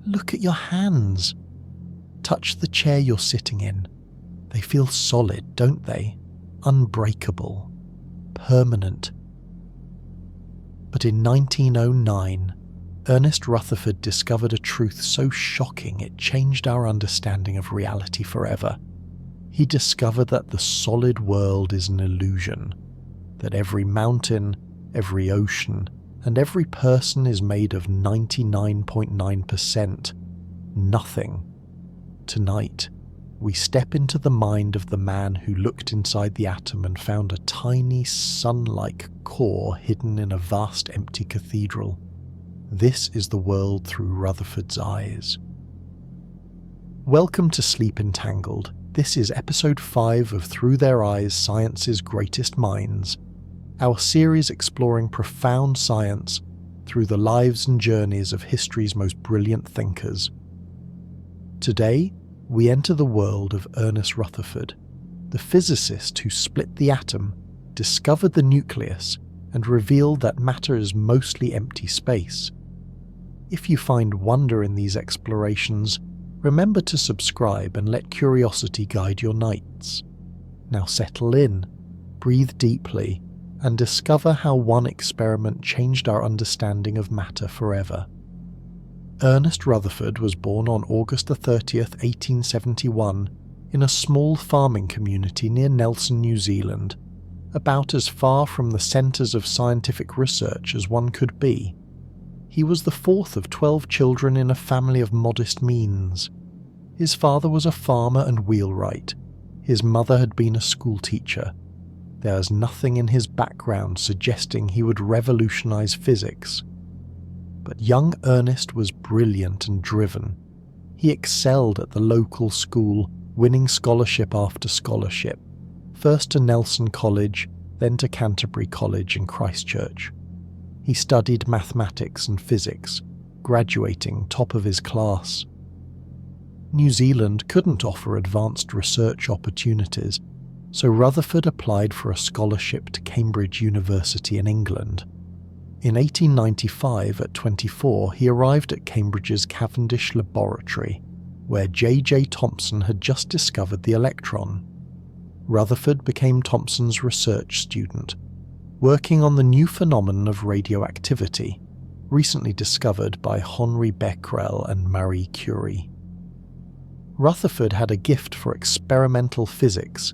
Look at your hands. Touch the chair you're sitting in. They feel solid, don't they? Unbreakable. Permanent. But in 1909, Ernest Rutherford discovered a truth so shocking it changed our understanding of reality forever. He discovered that the solid world is an illusion, that every mountain, every ocean, and every person is made of 99.9% nothing. Tonight, we step into the mind of the man who looked inside the atom and found a tiny sun-like core hidden in a vast empty cathedral. This is the world through Rutherford's eyes. Welcome to Sleep Entangled. This is episode 5 of Through Their Eyes, Science's Greatest Minds, our series exploring profound science through the lives and journeys of history's most brilliant thinkers. Today, we enter the world of Ernest Rutherford, the physicist who split the atom, discovered the nucleus, and revealed that matter is mostly empty space. If you find wonder in these explorations, remember to subscribe and let curiosity guide your nights. Now settle in, breathe deeply, and discover how one experiment changed our understanding of matter forever. Ernest Rutherford was born on August 30th, 1871, in a small farming community near Nelson, New Zealand, about as far from the centres of scientific research as one could be. He was the fourth of 12 children in a family of modest means. His father was a farmer and wheelwright. His mother had been a schoolteacher. There is nothing in his background suggesting he would revolutionise physics. But young Ernest was brilliant and driven. He excelled at the local school, winning scholarship after scholarship, first to Nelson College, then to Canterbury College in Christchurch. He studied mathematics and physics, graduating top of his class. New Zealand couldn't offer advanced research opportunities, so Rutherford applied for a scholarship to Cambridge University in England. In 1895, at 24, he arrived at Cambridge's Cavendish Laboratory, where J.J. Thomson had just discovered the electron. Rutherford became Thomson's research student, working on the new phenomenon of radioactivity, recently discovered by Henri Becquerel and Marie Curie. Rutherford had a gift for experimental physics.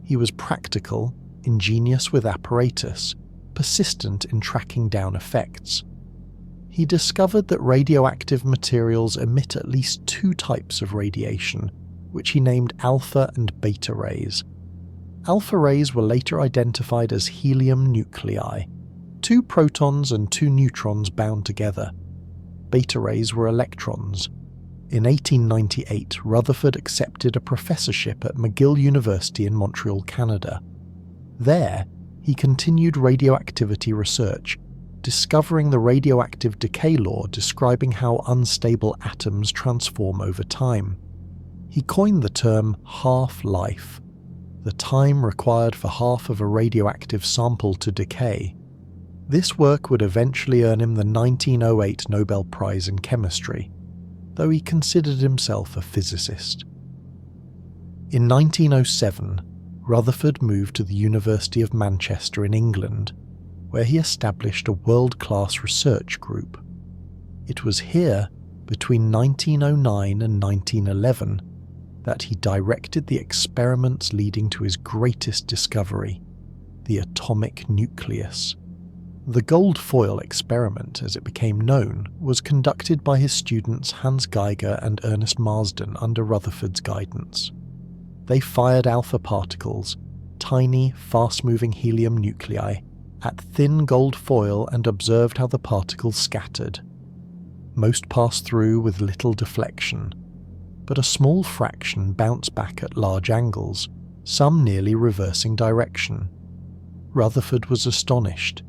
He was practical, ingenious with apparatus, persistent in tracking down effects. He discovered that radioactive materials emit at least 2 types of radiation, which he named alpha and beta rays. Alpha rays were later identified as helium nuclei, 2 protons and 2 neutrons bound together. Beta rays were electrons. In 1898, Rutherford accepted a professorship at McGill University in Montreal, Canada. There, he continued radioactivity research, discovering the radioactive decay law describing how unstable atoms transform over time. He coined the term half-life, the time required for half of a radioactive sample to decay. This work would eventually earn him the 1908 Nobel Prize in Chemistry, though he considered himself a physicist. In 1907, Rutherford moved to the University of Manchester in England, where he established a world-class research group. It was here, between 1909 and 1911, that he directed the experiments leading to his greatest discovery, the atomic nucleus. The gold foil experiment, as it became known, was conducted by his students Hans Geiger and Ernest Marsden under Rutherford's guidance. They fired alpha particles, tiny, fast-moving helium nuclei, at thin gold foil and observed how the particles scattered. Most passed through with little deflection, but a small fraction bounced back at large angles, some nearly reversing direction. Rutherford was astonished.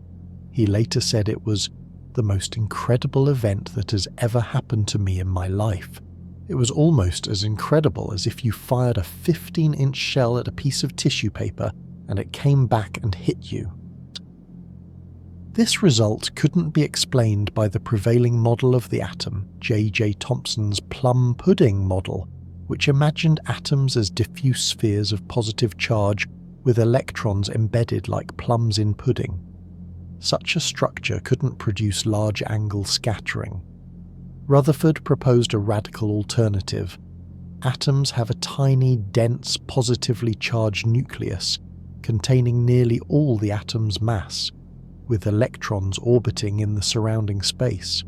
He later said it was the most incredible event that has ever happened to me in my life. It was almost as incredible as if you fired a 15-inch shell at a piece of tissue paper and it came back and hit you. This result couldn't be explained by the prevailing model of the atom, J.J. Thomson's Plum Pudding model, which imagined atoms as diffuse spheres of positive charge with electrons embedded like plums in pudding. Such a structure couldn't produce large-angle scattering. Rutherford proposed a radical alternative. Atoms have a tiny, dense, positively charged nucleus containing nearly all the atom's mass, with electrons orbiting in the surrounding space.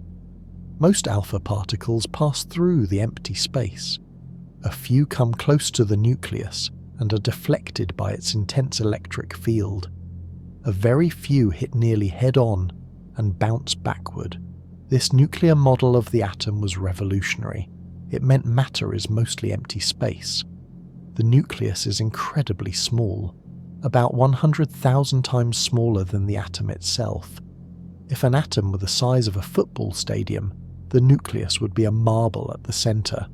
Most alpha particles pass through the empty space. A few come close to the nucleus and are deflected by its intense electric field. A very few hit nearly head-on and bounce backward. This nuclear model of the atom was revolutionary. It meant matter is mostly empty space. The nucleus is incredibly small, about 100,000 times smaller than the atom itself. If an atom were the size of a football stadium, the nucleus would be a marble at the centre.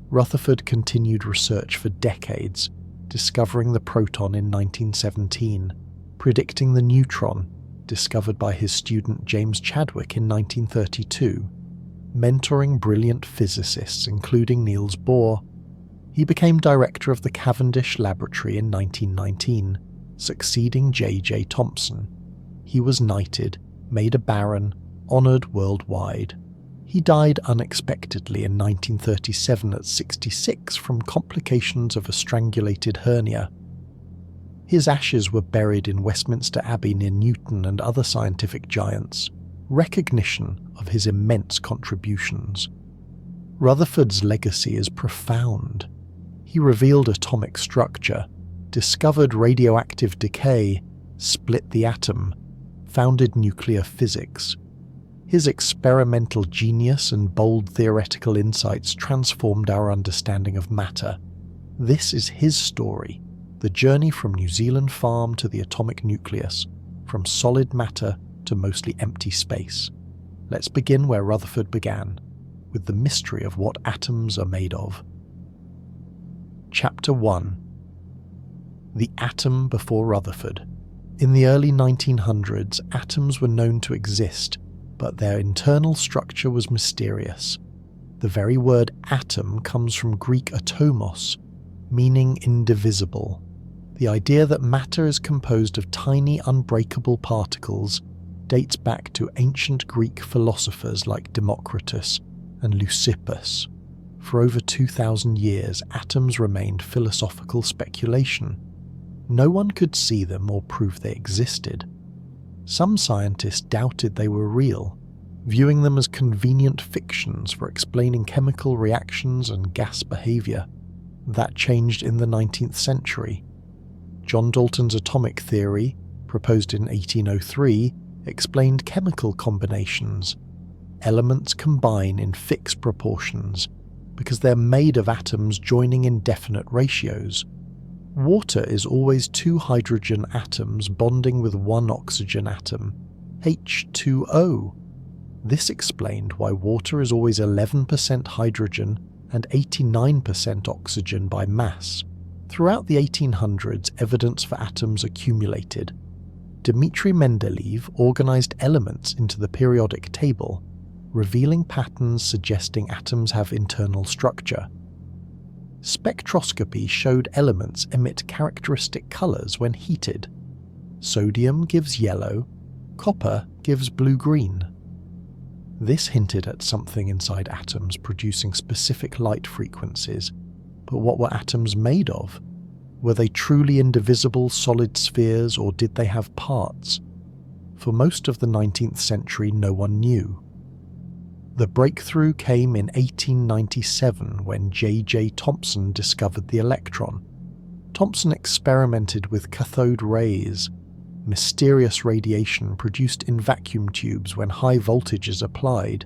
Rutherford continued research for decades, discovering the proton in 1917, predicting the neutron, discovered by his student James Chadwick in 1932, mentoring brilliant physicists including Niels Bohr. He became director of the Cavendish Laboratory in 1919, succeeding J.J. Thomson. He was knighted, made a baron, honoured worldwide. He died unexpectedly in 1937 at 66 from complications of a strangulated hernia. His ashes were buried in Westminster Abbey near Newton and other scientific giants, recognition of his immense contributions. Rutherford's legacy is profound. He revealed atomic structure, discovered radioactive decay, split the atom, founded nuclear physics. His experimental genius and bold theoretical insights transformed our understanding of matter. This is his story, the journey from New Zealand farm to the atomic nucleus, from solid matter to mostly empty space. Let's begin where Rutherford began, with the mystery of what atoms are made of. Chapter 1. The atom before Rutherford. In the early 1900s, atoms were known to exist, but their internal structure was mysterious. The very word atom comes from Greek atomos, meaning indivisible. The idea that matter is composed of tiny, unbreakable particles dates back to ancient Greek philosophers like Democritus and Leucippus. For over 2,000 years, atoms remained philosophical speculation. No one could see them or prove they existed. Some scientists doubted they were real, viewing them as convenient fictions for explaining chemical reactions and gas behaviour. That changed in the 19th century. John Dalton's atomic theory, proposed in 1803, explained chemical combinations. Elements combine in fixed proportions because they're made of atoms joining in definite ratios. Water is always two hydrogen atoms bonding with one oxygen atom, H2O. This explained why water is always 11% hydrogen and 89% oxygen by mass. Throughout the 1800s, evidence for atoms accumulated. Dmitri Mendeleev organized elements into the periodic table, revealing patterns suggesting atoms have internal structure. Spectroscopy showed elements emit characteristic colors when heated. Sodium gives yellow, copper gives blue-green. This hinted at something inside atoms producing specific light frequencies. But what were atoms made of? Were they truly indivisible solid spheres, or did they have parts? For most of the 19th century, no one knew. The breakthrough came in 1897 when J.J. Thomson discovered the electron. Thomson experimented with cathode rays, mysterious radiation produced in vacuum tubes when high voltage is applied.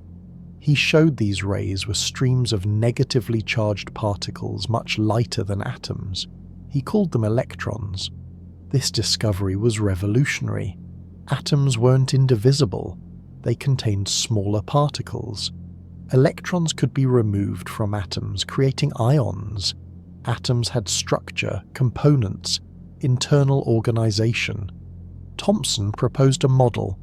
He showed these rays were streams of negatively charged particles much lighter than atoms. He called them electrons. This discovery was revolutionary. Atoms weren't indivisible. They contained smaller particles. Electrons could be removed from atoms, creating ions. Atoms had structure, components, internal organization. Thomson proposed a model,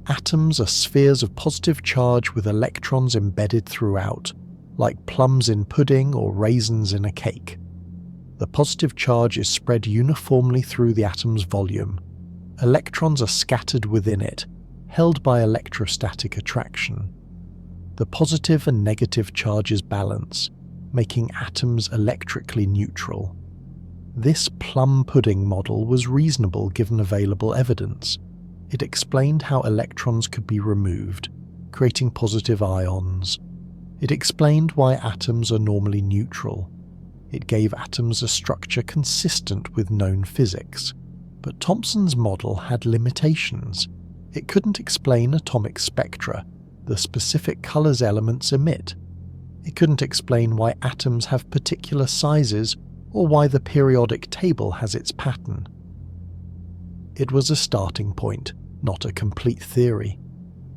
Atoms are spheres of positive charge with electrons embedded throughout, like plums in pudding or raisins in a cake. The positive charge is spread uniformly through the atom's volume. Electrons are scattered within it, held by electrostatic attraction. The positive and negative charges balance, making atoms electrically neutral. This plum pudding model was reasonable given available evidence. It explained how electrons could be removed, creating positive ions. It explained why atoms are normally neutral. It gave atoms a structure consistent with known physics. But Thomson's model had limitations. It couldn't explain atomic spectra, the specific colors elements emit. It couldn't explain why atoms have particular sizes or why the periodic table has its pattern. It was a starting point, not a complete theory.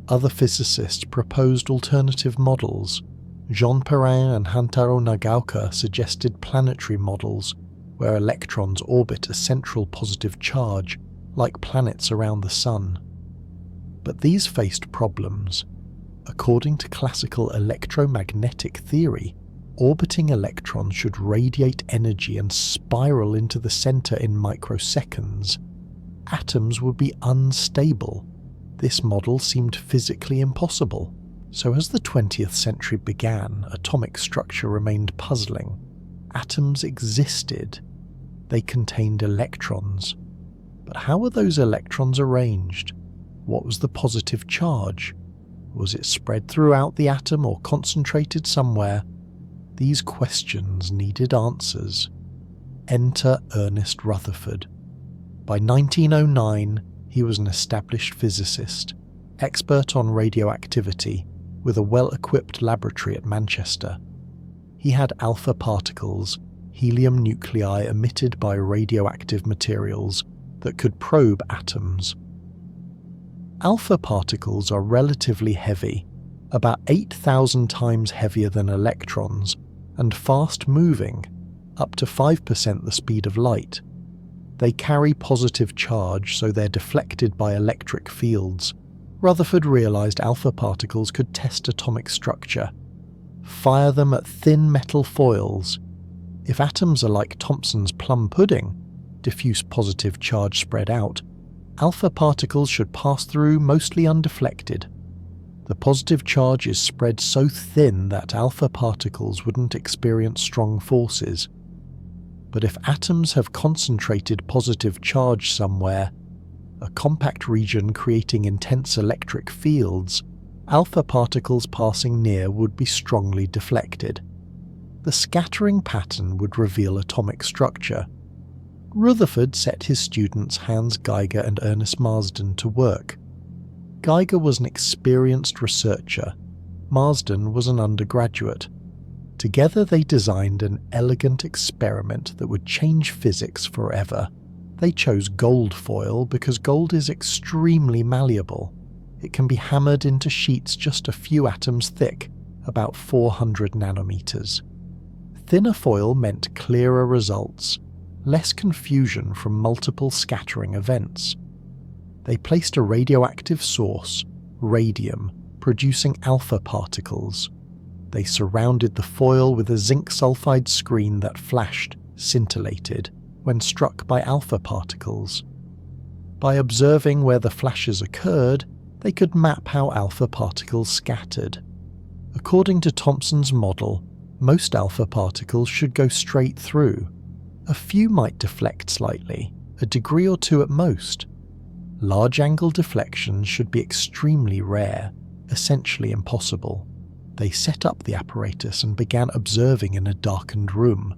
Other physicists proposed alternative models. Jean Perrin and Hantaro Nagaoka suggested planetary models, where electrons orbit a central positive charge, like planets around the Sun. But these faced problems. According to classical electromagnetic theory, orbiting electrons should radiate energy and spiral into the center in microseconds. Atoms would be unstable. This model seemed physically impossible. So as the 20th century began, atomic structure remained puzzling. Atoms existed. They contained electrons. But how were those electrons arranged? What was the positive charge? Was it spread throughout the atom or concentrated somewhere? These questions needed answers. Enter Ernest Rutherford. By 1909, he was an established physicist, expert on radioactivity, with a well-equipped laboratory at Manchester. He had alpha particles, helium nuclei emitted by radioactive materials, that could probe atoms. Alpha particles are relatively heavy, about 8,000 times heavier than electrons, and fast-moving, up to 5% the speed of light. They carry positive charge, so they're deflected by electric fields. Rutherford realized alpha particles could test atomic structure. Fire them at thin metal foils. If atoms are like Thomson's plum pudding, diffuse positive charge spread out, alpha particles should pass through mostly undeflected. The positive charge is spread so thin that alpha particles wouldn't experience strong forces. But if atoms have concentrated positive charge somewhere, a compact region creating intense electric fields, alpha particles passing near would be strongly deflected. The scattering pattern would reveal atomic structure. Rutherford set his students Hans Geiger and Ernest Marsden to work. Geiger was an experienced researcher. Marsden was an undergraduate. Together they designed an elegant experiment that would change physics forever. They chose gold foil because gold is extremely malleable. It can be hammered into sheets just a few atoms thick, about 400 nanometers. Thinner foil meant clearer results, less confusion from multiple scattering events. They placed a radioactive source, radium, producing alpha particles. They surrounded the foil with a zinc sulfide screen that flashed, scintillated, when struck by alpha particles. By observing where the flashes occurred, they could map how alpha particles scattered. According to Thomson's model, most alpha particles should go straight through. A few might deflect slightly, a degree or two at most. Large-angle deflections should be extremely rare, essentially impossible. They set up the apparatus and began observing in a darkened room.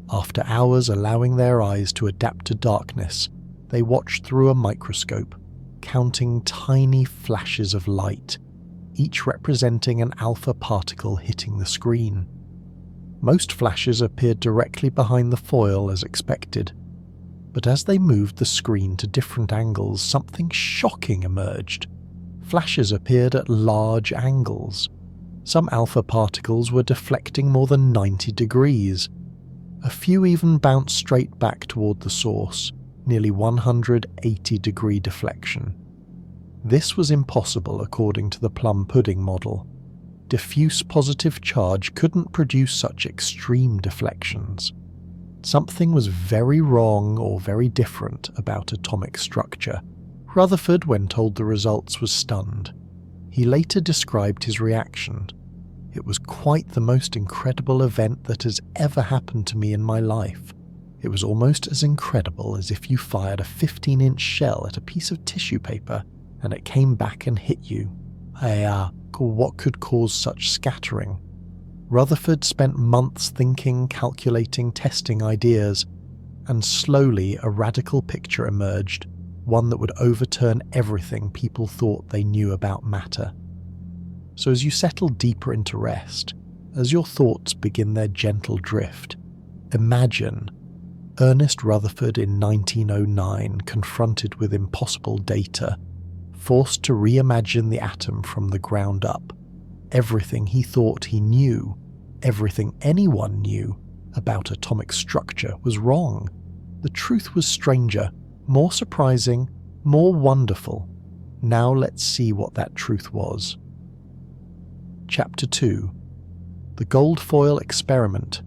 After hours allowing their eyes to adapt to darkness, they watched through a microscope, counting tiny flashes of light, each representing an alpha particle hitting the screen. Most flashes appeared directly behind the foil as expected, but as they moved the screen to different angles, something shocking emerged. Flashes appeared at large angles. Some alpha particles were deflecting more than 90 degrees. A few even bounced straight back toward the source, nearly 180-degree deflection. This was impossible according to the Plum Pudding model. Diffuse positive charge couldn't produce such extreme deflections. Something was very wrong or very different about atomic structure. Rutherford, when told the results, was stunned. He later described his reaction. "It was quite the most incredible event that has ever happened to me in my life. It was almost as incredible as if you fired a 15-inch shell at a piece of tissue paper and it came back and hit you. What could cause such scattering?" Rutherford spent months thinking, calculating, testing ideas, and slowly a radical picture emerged, one that would overturn everything people thought they knew about matter. So as you settle deeper into rest, as your thoughts begin their gentle drift, imagine Ernest Rutherford in 1909 confronted with impossible data, forced to reimagine the atom from the ground up. Everything he thought he knew, everything anyone knew about atomic structure was wrong. The truth was stranger, more surprising, more wonderful. Now let's see what that truth was. Chapter 2. The Gold Foil Experiment.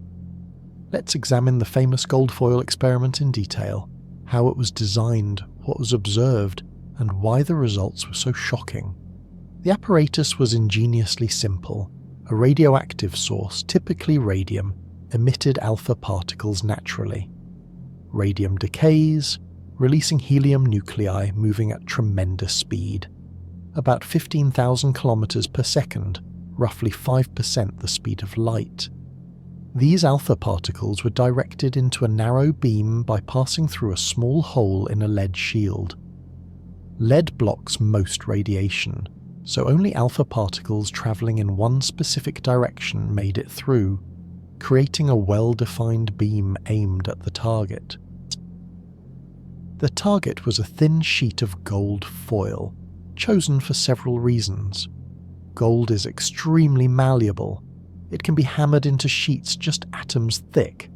Let's examine the famous gold foil experiment in detail, how it was designed, what was observed, and why the results were so shocking. The apparatus was ingeniously simple. A radioactive source, typically radium, emitted alpha particles naturally. Radium decays, releasing helium nuclei moving at tremendous speed. About 15,000 kilometers per second, roughly 5% the speed of light. These alpha particles were directed into a narrow beam by passing through a small hole in a lead shield. Lead blocks most radiation, so only alpha particles travelling in one specific direction made it through, creating a well-defined beam aimed at the target. The target was a thin sheet of gold foil, chosen for several reasons. Gold is extremely malleable. It can be hammered into sheets just atoms thick.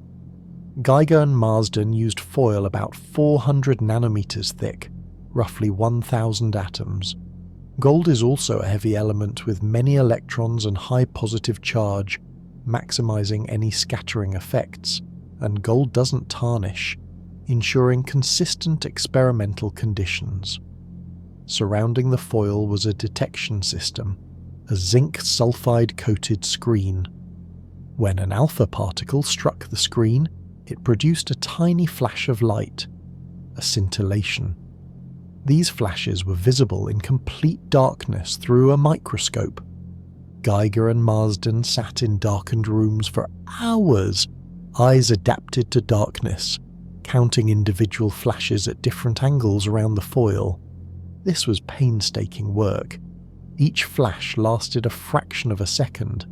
Geiger and Marsden used foil about 400 nanometers thick, roughly 1,000 atoms. Gold is also a heavy element with many electrons and high positive charge, maximizing any scattering effects, and gold doesn't tarnish, ensuring consistent experimental conditions. Surrounding the foil was a detection system, a zinc sulfide-coated screen. When an alpha particle struck the screen, it produced a tiny flash of light, a scintillation. These flashes were visible in complete darkness through a microscope. Geiger and Marsden sat in darkened rooms for hours, eyes adapted to darkness, counting individual flashes at different angles around the foil. This was painstaking work. Each flash lasted a fraction of a second.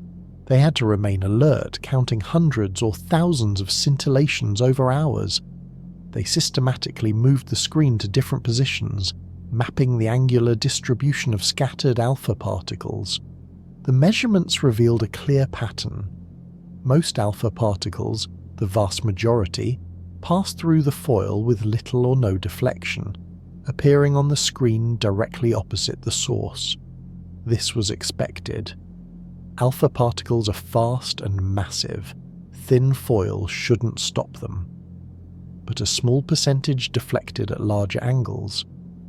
They had to remain alert, counting hundreds or thousands of scintillations over hours. They systematically moved the screen to different positions, mapping the angular distribution of scattered alpha particles. The measurements revealed a clear pattern. Most alpha particles, the vast majority, passed through the foil with little or no deflection, appearing on the screen directly opposite the source. This was expected. Alpha particles are fast and massive. Thin foil shouldn't stop them. But a small percentage deflected at larger angles.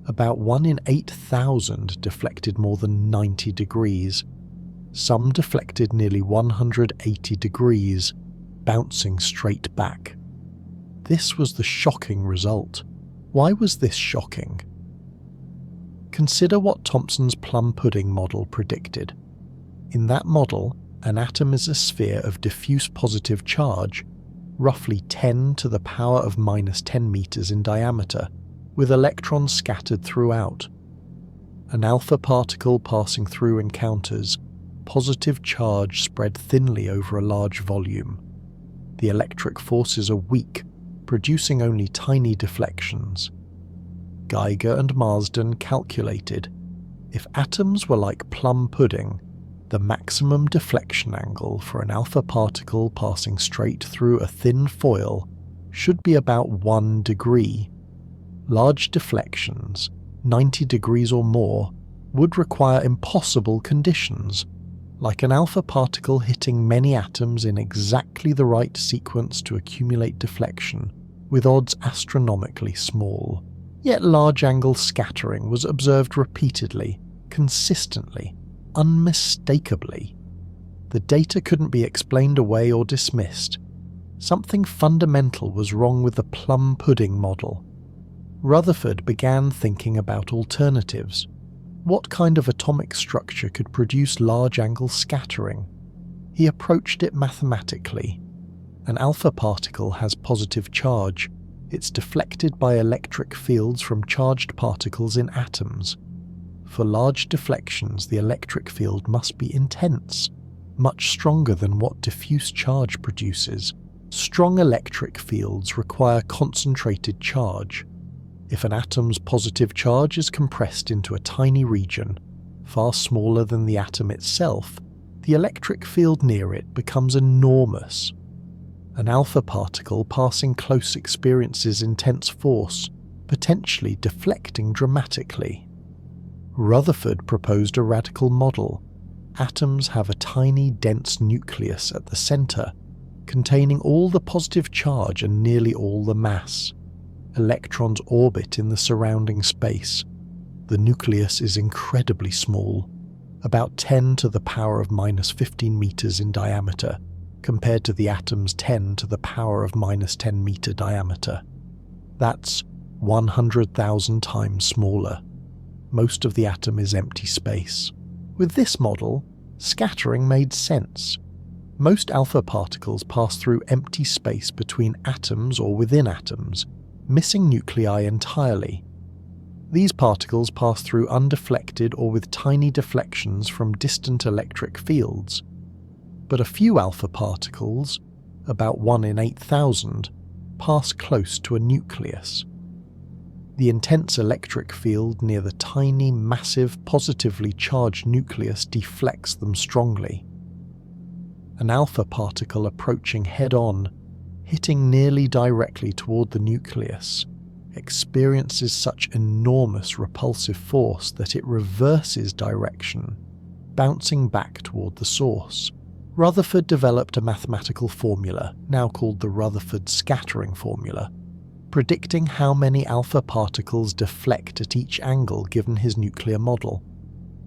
About 1 in 8,000 deflected more than 90 degrees. Some deflected nearly 180 degrees, bouncing straight back. This was the shocking result. Why was this shocking? Consider what Thomson's Plum Pudding model predicted. In that model, an atom is a sphere of diffuse positive charge, roughly 10 to the power of minus 10 meters in diameter, with electrons scattered throughout. An alpha particle passing through encounters positive charge spread thinly over a large volume. The electric forces are weak, producing only tiny deflections. Geiger and Marsden calculated, if atoms were like plum pudding, the maximum deflection angle for an alpha particle passing straight through a thin foil should be about 1 degree. Large deflections, 90 degrees or more, would require impossible conditions, like an alpha particle hitting many atoms in exactly the right sequence to accumulate deflection, with odds astronomically small. Yet large-angle scattering was observed repeatedly, consistently, unmistakably. The data couldn't be explained away or dismissed. Something fundamental was wrong with the Plum Pudding model. Rutherford began thinking about alternatives. What kind of atomic structure could produce large-angle scattering? He approached it mathematically. An alpha particle has positive charge. It's deflected by electric fields from charged particles in atoms. For large deflections, the electric field must be intense, much stronger than what diffuse charge produces. Strong electric fields require concentrated charge. If an atom's positive charge is compressed into a tiny region, far smaller than the atom itself, the electric field near it becomes enormous. An alpha particle passing close experiences intense force, potentially deflecting dramatically. Rutherford proposed a radical model. Atoms have a tiny, dense nucleus at the center, containing all the positive charge and nearly all the mass. Electrons orbit in the surrounding space. The nucleus is incredibly small, about 10 to the power of minus 15 meters in diameter, compared to the atom's 10 to the power of minus 10 meter diameter. That's 100,000 times smaller. Most of the atom is empty space. With this model, scattering made sense. Most alpha particles pass through empty space between atoms or within atoms, missing nuclei entirely. These particles pass through undeflected or with tiny deflections from distant electric fields. But a few alpha particles, about 1 in 8,000, pass close to a nucleus. The intense electric field near the tiny, massive, positively charged nucleus deflects them strongly. An alpha particle approaching head-on, hitting nearly directly toward the nucleus, experiences such enormous repulsive force that it reverses direction, bouncing back toward the source. Rutherford developed a mathematical formula, now called the Rutherford scattering formula, predicting how many alpha particles deflect at each angle given his nuclear model.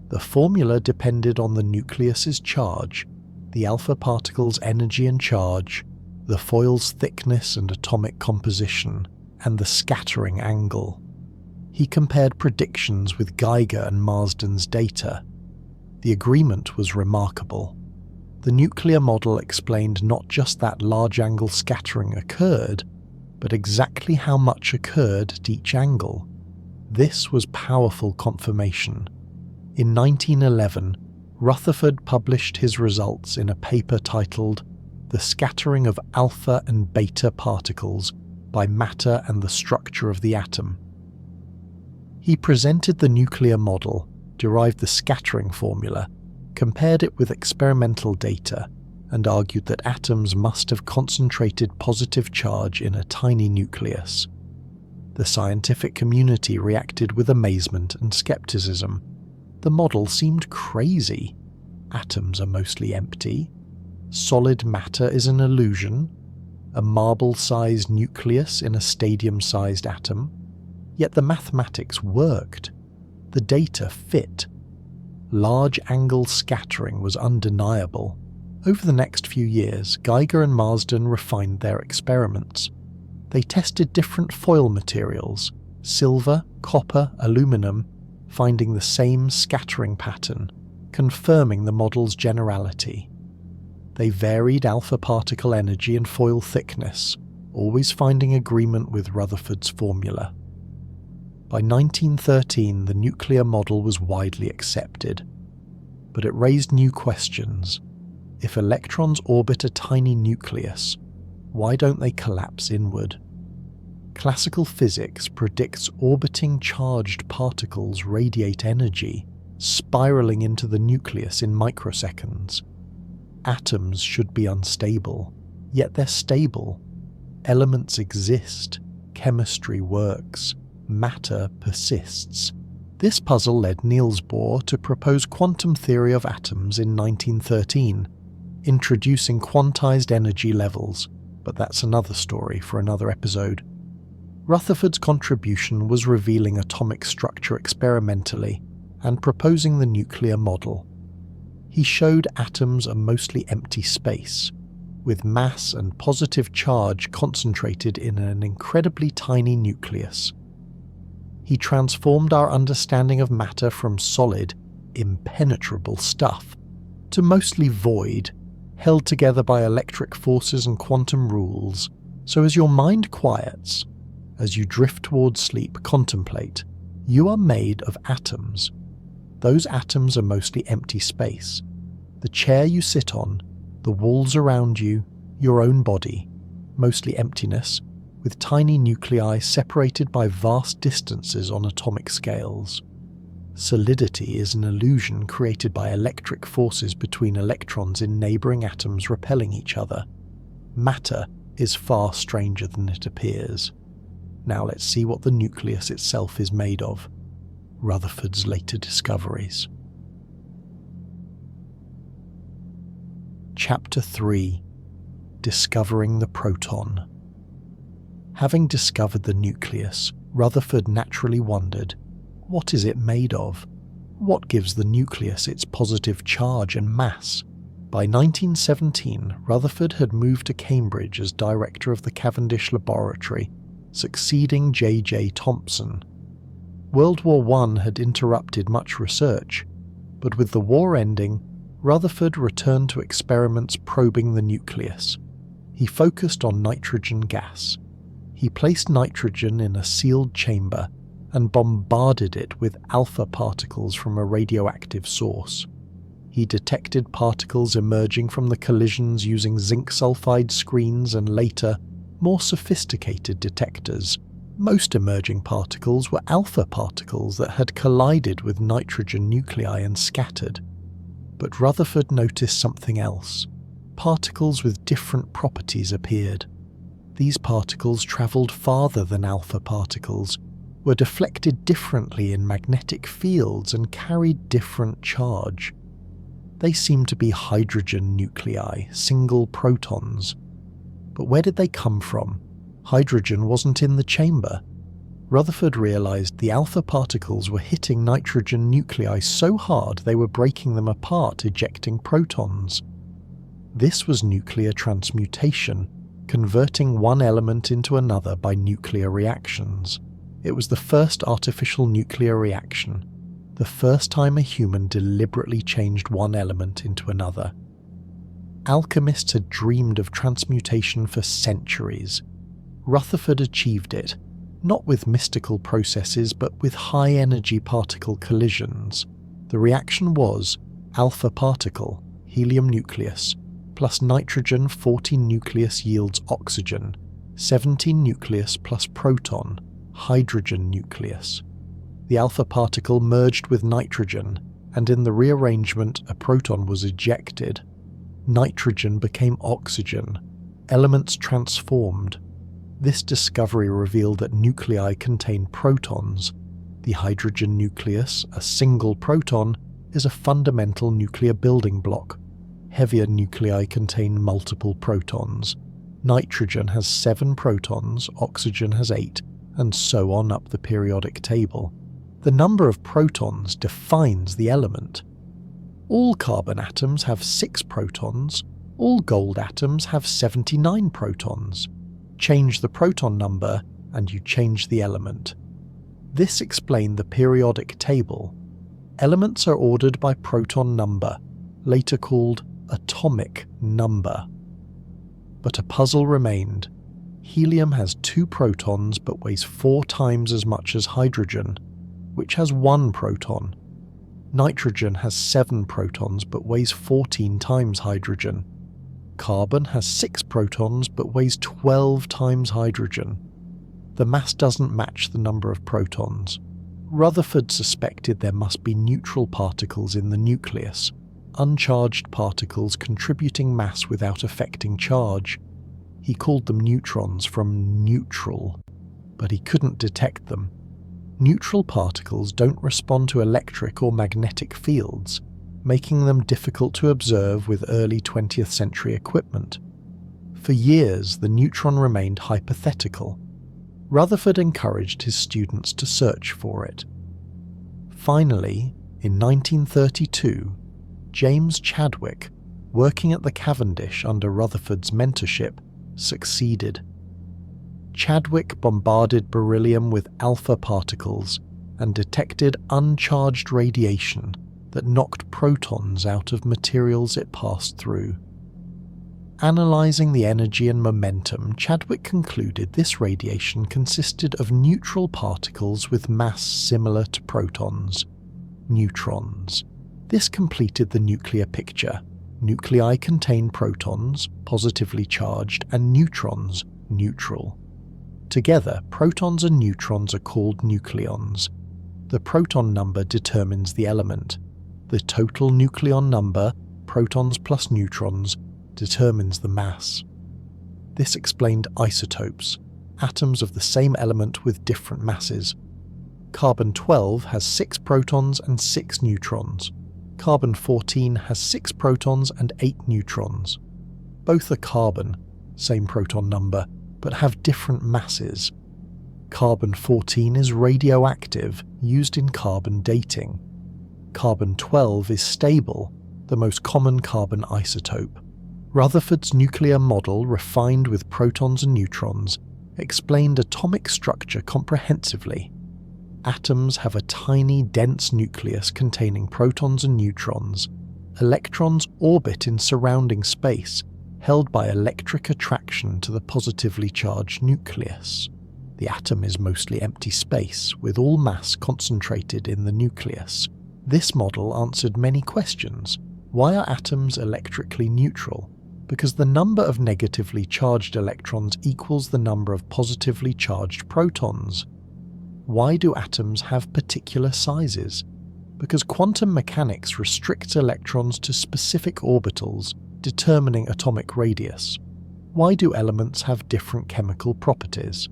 The formula depended on the nucleus's charge, the alpha particle's energy and charge, the foil's thickness and atomic composition, and the scattering angle. He compared predictions with Geiger and Marsden's data. The agreement was remarkable. The nuclear model explained not just that large-angle scattering occurred, but exactly how much occurred at each angle. This was powerful confirmation. In 1911, Rutherford published his results in a paper titled The Scattering of Alpha and Beta Particles by Matter and the Structure of the Atom. He presented the nuclear model, derived the scattering formula, compared it with experimental data, and argued that atoms must have concentrated positive charge in a tiny nucleus. The scientific community reacted with amazement and skepticism. The model seemed crazy. Atoms are mostly empty. Solid matter is an illusion. A marble-sized nucleus in a stadium-sized atom. Yet the mathematics worked. The data fit. Large-angle scattering was undeniable. Over the next few years, Geiger and Marsden refined their experiments. They tested different foil materials, silver, copper, aluminum, finding the same scattering pattern, confirming the model's generality. They varied alpha particle energy and foil thickness, always finding agreement with Rutherford's formula. By 1913, the nuclear model was widely accepted, but it raised new questions. If electrons orbit a tiny nucleus, why don't they collapse inward? Classical physics predicts orbiting charged particles radiate energy, spiraling into the nucleus in microseconds. Atoms should be unstable, yet they're stable. Elements exist, chemistry works, matter persists. This puzzle led Niels Bohr to propose quantum theory of atoms in 1913, introducing quantized energy levels, but that's another story for another episode. Rutherford's contribution was revealing atomic structure experimentally and proposing the nuclear model. He showed atoms are mostly empty space, with mass and positive charge concentrated in an incredibly tiny nucleus. He transformed our understanding of matter from solid, impenetrable stuff to mostly void, held together by electric forces and quantum rules, so as your mind quiets, as you drift towards sleep, contemplate, you are made of atoms. Those atoms are mostly empty space. The chair you sit on, the walls around you, your own body, mostly emptiness, with tiny nuclei separated by vast distances on atomic scales. Solidity is an illusion created by electric forces between electrons in neighbouring atoms repelling each other. Matter is far stranger than it appears. Now let's see what the nucleus itself is made of. Rutherford's later discoveries. Chapter 3: Discovering the Proton. Having discovered the nucleus, Rutherford naturally wondered, what is it made of? What gives the nucleus its positive charge and mass? By 1917, Rutherford had moved to Cambridge as director of the Cavendish Laboratory, succeeding J.J. Thomson. World War I had interrupted much research, but with the war ending, Rutherford returned to experiments probing the nucleus. He focused on nitrogen gas. He placed nitrogen in a sealed chamber and bombarded it with alpha particles from a radioactive source. He detected particles emerging from the collisions using zinc sulfide screens and later, more sophisticated detectors. Most emerging particles were alpha particles that had collided with nitrogen nuclei and scattered. But Rutherford noticed something else. Particles with different properties appeared. These particles travelled farther than alpha particles, were deflected differently in magnetic fields and carried different charge. They seemed to be hydrogen nuclei, single protons. But where did they come from? Hydrogen wasn't in the chamber. Rutherford realised the alpha particles were hitting nitrogen nuclei so hard they were breaking them apart, ejecting protons. This was nuclear transmutation, converting one element into another by nuclear reactions. It was the first artificial nuclear reaction, the first time a human deliberately changed one element into another. Alchemists had dreamed of transmutation for centuries. Rutherford achieved it, not with mystical processes but with high-energy particle collisions. The reaction was alpha particle, helium nucleus, plus nitrogen 14 nucleus yields oxygen, 17 nucleus plus proton, hydrogen nucleus. The alpha particle merged with nitrogen, and in the rearrangement a proton was ejected. Nitrogen became oxygen. Elements transformed. This discovery revealed that nuclei contain protons. The hydrogen nucleus, a single proton, is a fundamental nuclear building block. Heavier nuclei contain multiple protons. Nitrogen has 7 protons, oxygen has 8, and so on up the periodic table. The number of protons defines the element. All carbon atoms have 6 protons, all gold atoms have 79 protons. Change the proton number and you change the element. This explained the periodic table. Elements are ordered by proton number, later called atomic number. But a puzzle remained. Helium has 2 protons but weighs 4 times as much as hydrogen, which has 1 proton. Nitrogen has 7 protons but weighs 14 times hydrogen. Carbon has 6 protons but weighs 12 times hydrogen. The mass doesn't match the number of protons. Rutherford suspected there must be neutral particles in the nucleus, uncharged particles contributing mass without affecting charge. He called them neutrons from neutral, but he couldn't detect them. neutral particles don't respond to electric or magnetic fields, making them difficult to observe with early 20th century equipment. For years, the neutron remained hypothetical. Rutherford encouraged his students to search for it. Finally, in 1932, James Chadwick, working at the Cavendish under Rutherford's mentorship, succeeded. Chadwick bombarded beryllium with alpha particles and detected uncharged radiation that knocked protons out of materials it passed through. Analysing the energy and momentum, Chadwick concluded this radiation consisted of neutral particles with mass similar to protons, neutrons. This completed the nuclear picture. Nuclei contain protons, positively charged, and neutrons, neutral. Together, protons and neutrons are called nucleons. The proton number determines the element. The total nucleon number, protons plus neutrons, determines the mass. This explained isotopes, atoms of the same element with different masses. Carbon-12 has 6 protons and 6 neutrons. Carbon-14 has 6 protons and 8 neutrons. Both are carbon, same proton number, but have different masses. Carbon-14 is radioactive, used in carbon dating. Carbon-12 is stable, the most common carbon isotope. Rutherford's nuclear model, refined with protons and neutrons, explained atomic structure comprehensively. Atoms have a tiny, dense nucleus containing protons and neutrons. Electrons orbit in surrounding space, held by electric attraction to the positively charged nucleus. The atom is mostly empty space, with all mass concentrated in the nucleus. This model answered many questions. Why are atoms electrically neutral? Because the number of negatively charged electrons equals the number of positively charged protons. Why do atoms have particular sizes? Because quantum mechanics restricts electrons to specific orbitals, determining atomic radius. Why do elements have different chemical properties?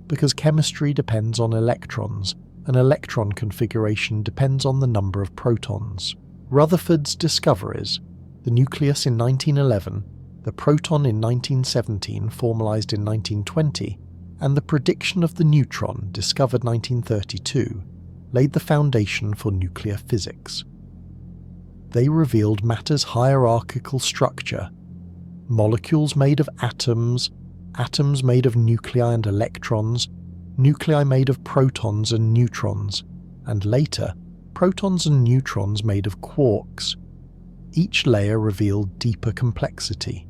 Because chemistry depends on electrons, and electron configuration depends on the number of protons. Rutherford's discoveries, the nucleus in 1911, the proton in 1917 formalized in 1920, and the prediction of the neutron discovered 1932, laid the foundation for nuclear physics. They revealed matter's hierarchical structure: molecules made of atoms, atoms made of nuclei and electrons, nuclei made of protons and neutrons, and later, protons and neutrons made of quarks. Each layer revealed deeper complexity.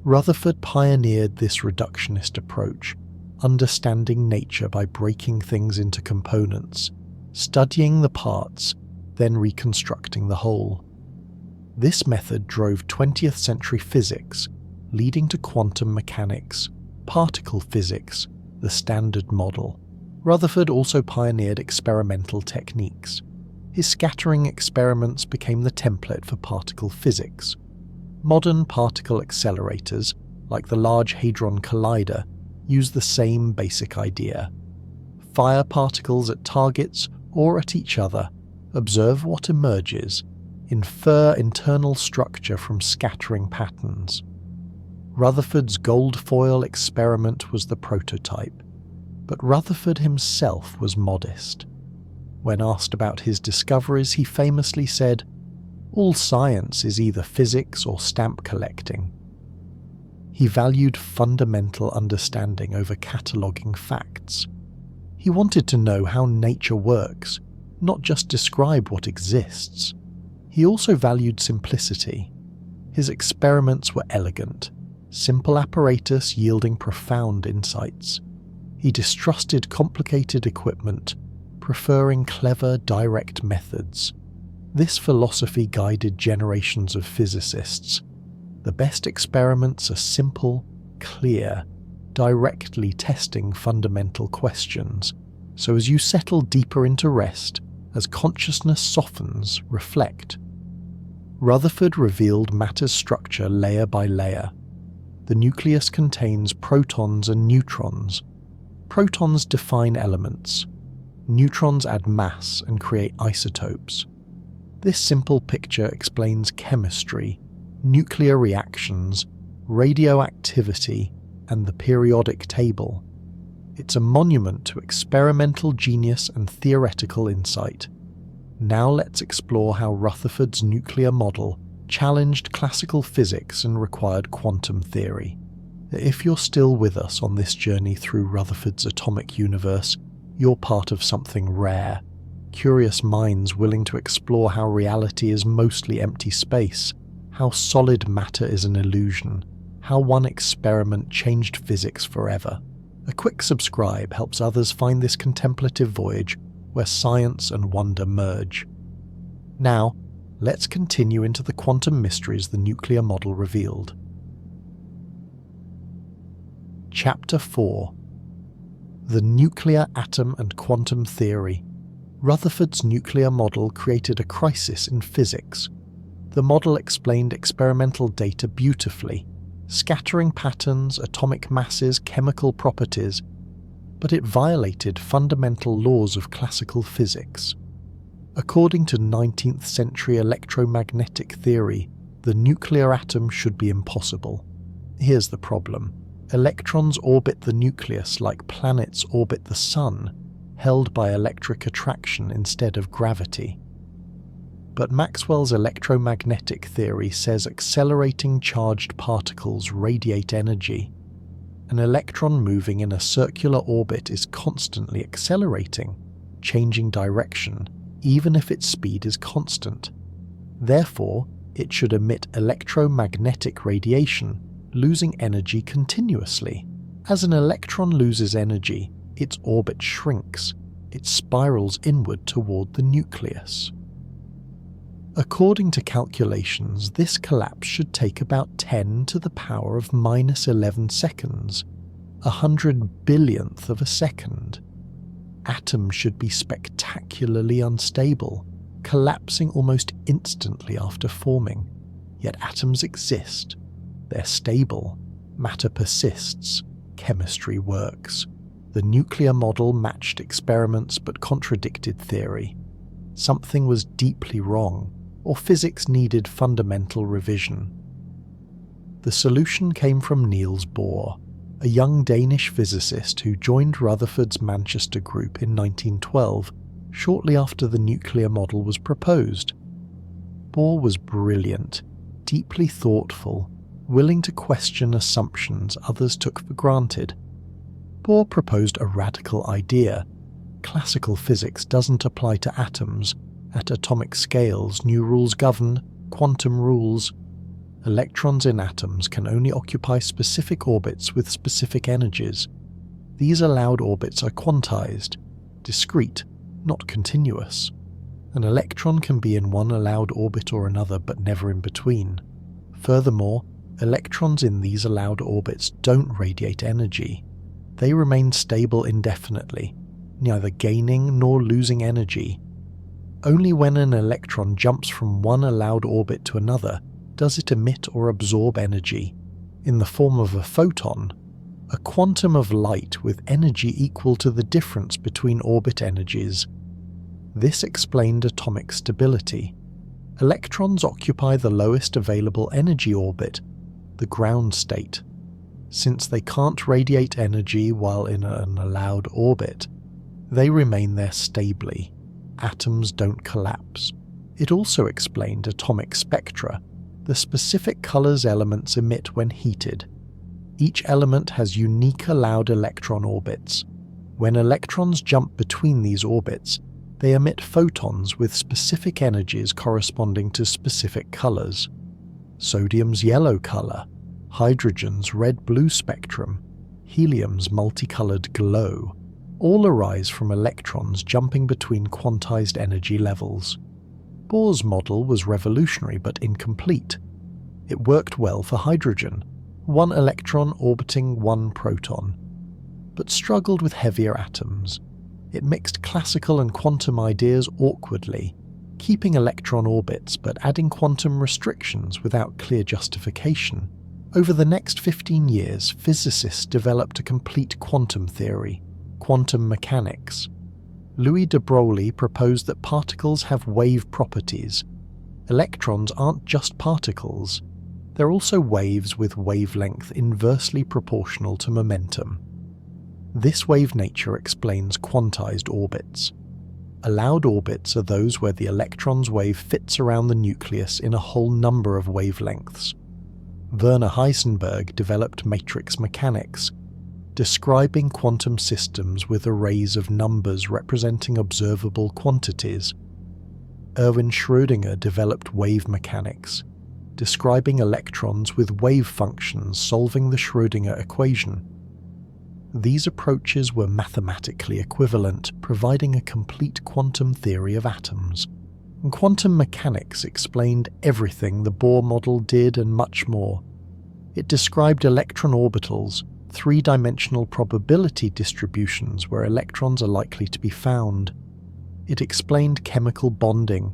Rutherford pioneered this reductionist approach, understanding nature by breaking things into components, studying the parts, then reconstructing the whole. This method drove 20th century physics, leading to quantum mechanics, particle physics, the Standard Model. Rutherford also pioneered experimental techniques. His scattering experiments became the template for particle physics. Modern particle accelerators, like the Large Hadron Collider, use the same basic idea. Fire particles at targets or at each other, observe what emerges, infer internal structure from scattering patterns. Rutherford's gold foil experiment was the prototype, but Rutherford himself was modest. When asked about his discoveries, he famously said, "All science is either physics or stamp collecting." He valued fundamental understanding over cataloguing facts. He wanted to know how nature works, not just describe what exists. He also valued simplicity. His experiments were elegant, simple apparatus yielding profound insights. He distrusted complicated equipment, preferring clever, direct methods. This philosophy guided generations of physicists. The best experiments are simple, clear, directly testing fundamental questions, so as you settle deeper into rest, as consciousness softens, reflect. Rutherford revealed matter's structure layer by layer. The nucleus contains protons and neutrons. Protons define elements. Neutrons add mass and create isotopes. This simple picture explains chemistry, nuclear reactions, radioactivity, and the periodic table. It's a monument to experimental genius and theoretical insight. Now let's explore how Rutherford's nuclear model challenged classical physics and required quantum theory. If you're still with us on this journey through Rutherford's atomic universe, you're part of something rare. Curious minds willing to explore how reality is mostly empty space, how solid matter is an illusion, how one experiment changed physics forever. A quick subscribe helps others find this contemplative voyage where science and wonder merge. Now, let's continue into the quantum mysteries the nuclear model revealed. Chapter 4: The Nuclear Atom and Quantum Theory. Rutherford's nuclear model created a crisis in physics. The model explained experimental data beautifully, scattering patterns, atomic masses, chemical properties, but it violated fundamental laws of classical physics. According to 19th century electromagnetic theory, the nuclear atom should be impossible. Here's the problem. Electrons orbit the nucleus like planets orbit the sun, held by electric attraction instead of gravity. But Maxwell's electromagnetic theory says accelerating charged particles radiate energy. An electron moving in a circular orbit is constantly accelerating, changing direction, even if its speed is constant. Therefore, it should emit electromagnetic radiation, losing energy continuously. As an electron loses energy, its orbit shrinks. It spirals inward toward the nucleus. According to calculations, this collapse should take about 10 to the power of minus 11 seconds, 100 billionth of a second. Atoms should be spectacularly unstable, collapsing almost instantly after forming. Yet atoms exist. They're stable. Matter persists. Chemistry works. The nuclear model matched experiments but contradicted theory. Something was deeply wrong, or physics needed fundamental revision. The solution came from Niels Bohr, a young Danish physicist who joined Rutherford's Manchester group in 1912, shortly after the nuclear model was proposed. Bohr was brilliant, deeply thoughtful, willing to question assumptions others took for granted. Bohr proposed a radical idea. Classical physics doesn't apply to atoms. At atomic scales, new rules govern, quantum rules. Electrons in atoms can only occupy specific orbits with specific energies. These allowed orbits are quantized, discrete, not continuous. An electron can be in one allowed orbit or another, but never in between. Furthermore, electrons in these allowed orbits don't radiate energy. They remain stable indefinitely, neither gaining nor losing energy. Only when an electron jumps from one allowed orbit to another does it emit or absorb energy, in the form of a photon, a quantum of light with energy equal to the difference between orbit energies. This explained atomic stability. Electrons occupy the lowest available energy orbit, the ground state. Since they can't radiate energy while in an allowed orbit, they remain there stably. Atoms don't collapse. It also explained atomic spectra, the specific colors elements emit when heated. Each element has unique allowed electron orbits. When electrons jump between these orbits, they emit photons with specific energies corresponding to specific colors. Sodium's yellow color, hydrogen's red-blue spectrum, helium's multicolored glow, all arise from electrons jumping between quantized energy levels. Bohr's model was revolutionary but incomplete. It worked well for hydrogen, one electron orbiting one proton, but struggled with heavier atoms. It mixed classical and quantum ideas awkwardly, keeping electron orbits but adding quantum restrictions without clear justification. Over the next 15 years, physicists developed a complete quantum theory, quantum mechanics. Louis de Broglie proposed that particles have wave properties. Electrons aren't just particles, they're also waves with wavelength inversely proportional to momentum. This wave nature explains quantized orbits. Allowed orbits are those where the electron's wave fits around the nucleus in a whole number of wavelengths. Werner Heisenberg developed matrix mechanics, describing quantum systems with arrays of numbers representing observable quantities. Erwin Schrödinger developed wave mechanics, describing electrons with wave functions solving the Schrödinger equation. These approaches were mathematically equivalent, providing a complete quantum theory of atoms. And quantum mechanics explained everything the Bohr model did and much more. It described electron orbitals, three-dimensional probability distributions where electrons are likely to be found. It explained chemical bonding,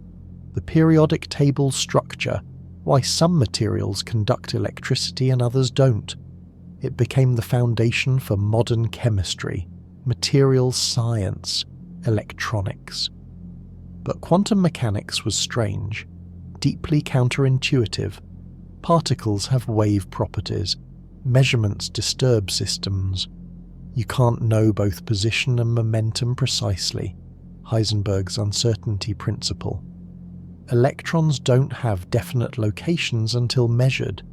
the periodic table structure, why some materials conduct electricity and others don't. It became the foundation for modern chemistry, materials science, electronics. But quantum mechanics was strange, deeply counterintuitive. Particles have wave properties. Measurements disturb systems. You can't know both position and momentum precisely. Heisenberg's uncertainty principle. Electrons don't have definite locations until measured.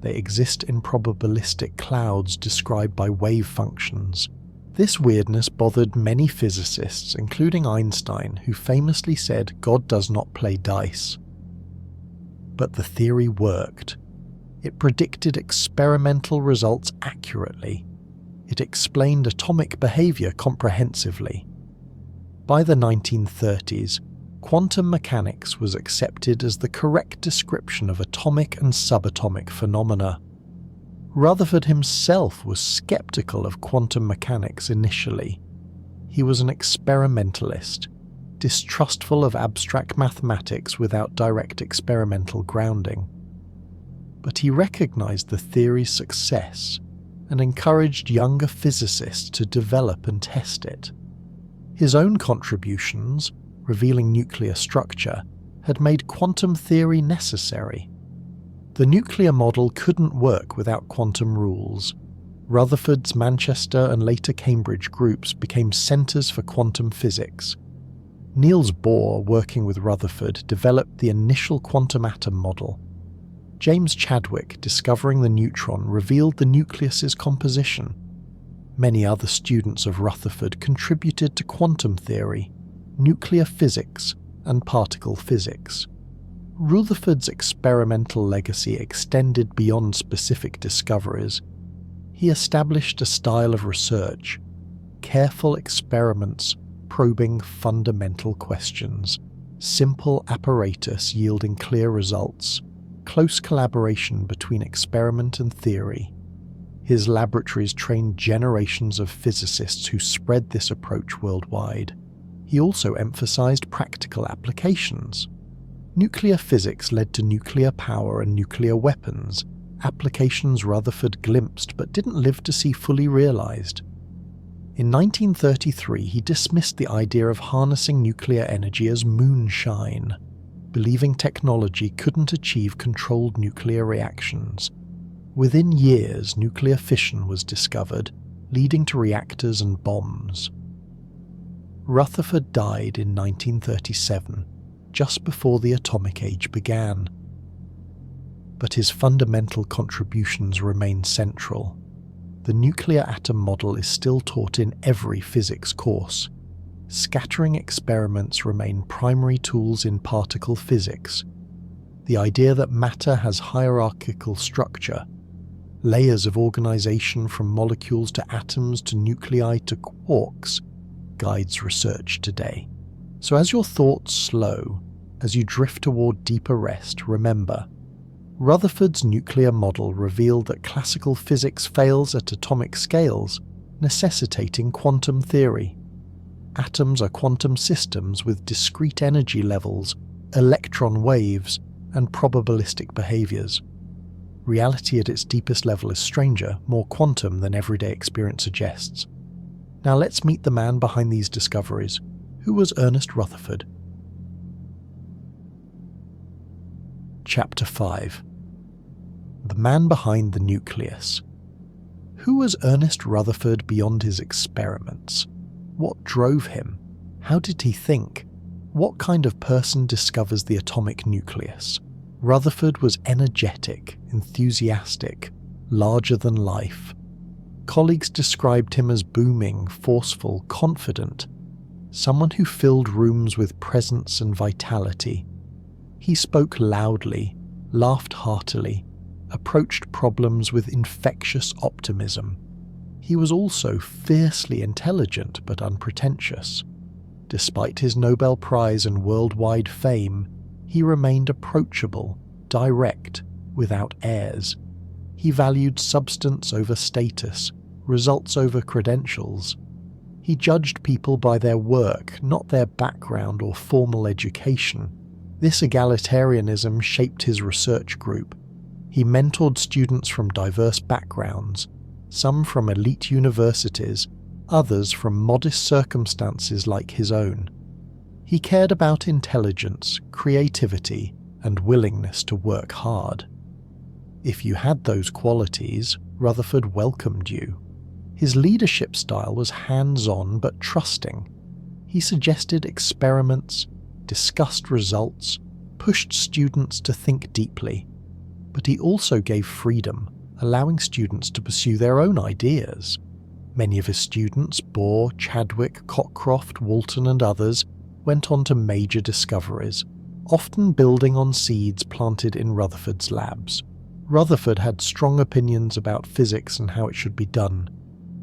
They exist in probabilistic clouds described by wave functions. This weirdness bothered many physicists, including Einstein, who famously said God does not play dice. But the theory worked. It predicted experimental results accurately. It explained atomic behavior comprehensively. By the 1930s, quantum mechanics was accepted as the correct description of atomic and subatomic phenomena. Rutherford himself was skeptical of quantum mechanics initially. He was an experimentalist, distrustful of abstract mathematics without direct experimental grounding. But he recognized the theory's success and encouraged younger physicists to develop and test it. His own contributions, revealing nuclear structure, had made quantum theory necessary. The nuclear model couldn't work without quantum rules. Rutherford's Manchester and later Cambridge groups became centres for quantum physics. Niels Bohr, working with Rutherford, developed the initial quantum atom model. James Chadwick, discovering the neutron, revealed the nucleus's composition. Many other students of Rutherford contributed to quantum theory, nuclear physics, and particle physics. Rutherford's experimental legacy extended beyond specific discoveries. He established a style of research, careful experiments probing fundamental questions, simple apparatus yielding clear results, close collaboration between experiment and theory. His laboratories trained generations of physicists who spread this approach worldwide. He also emphasized practical applications. Nuclear physics led to nuclear power and nuclear weapons, applications Rutherford glimpsed but didn't live to see fully realized. In 1933, he dismissed the idea of harnessing nuclear energy as moonshine, believing technology couldn't achieve controlled nuclear reactions. Within years, nuclear fission was discovered, leading to reactors and bombs. Rutherford died in 1937, just before the atomic age began. But his fundamental contributions remain central. The nuclear atom model is still taught in every physics course. Scattering experiments remain primary tools in particle physics. The idea that matter has hierarchical structure, layers of organization from molecules to atoms to nuclei to quarks, guides research today. So as your thoughts slow, as you drift toward deeper rest, remember, Rutherford's nuclear model revealed that classical physics fails at atomic scales, necessitating quantum theory. Atoms are quantum systems with discrete energy levels, electron waves, and probabilistic behaviors. Reality at its deepest level is stranger, more quantum than everyday experience suggests. Now let's meet the man behind these discoveries. Who was Ernest Rutherford? Chapter 5. The man behind the nucleus. Who was Ernest Rutherford beyond his experiments? What drove him? How did he think? What kind of person discovers the atomic nucleus? Rutherford was energetic, enthusiastic, larger than life. Colleagues described him as booming, forceful, confident, someone who filled rooms with presence and vitality. He spoke loudly, laughed heartily, approached problems with infectious optimism. He was also fiercely intelligent but unpretentious. Despite his Nobel Prize and worldwide fame, he remained approachable, direct, without airs. He valued substance over status, results over credentials. He judged people by their work, not their background or formal education. This egalitarianism shaped his research group. He mentored students from diverse backgrounds, some from elite universities, others from modest circumstances like his own. He cared about intelligence, creativity, and willingness to work hard. If you had those qualities, Rutherford welcomed you. His leadership style was hands-on but trusting. He suggested experiments, discussed results, pushed students to think deeply. But he also gave freedom, allowing students to pursue their own ideas. Many of his students, Bohr, Chadwick, Cockcroft, Walton and others, went on to major discoveries, often building on seeds planted in Rutherford's labs. Rutherford had strong opinions about physics and how it should be done.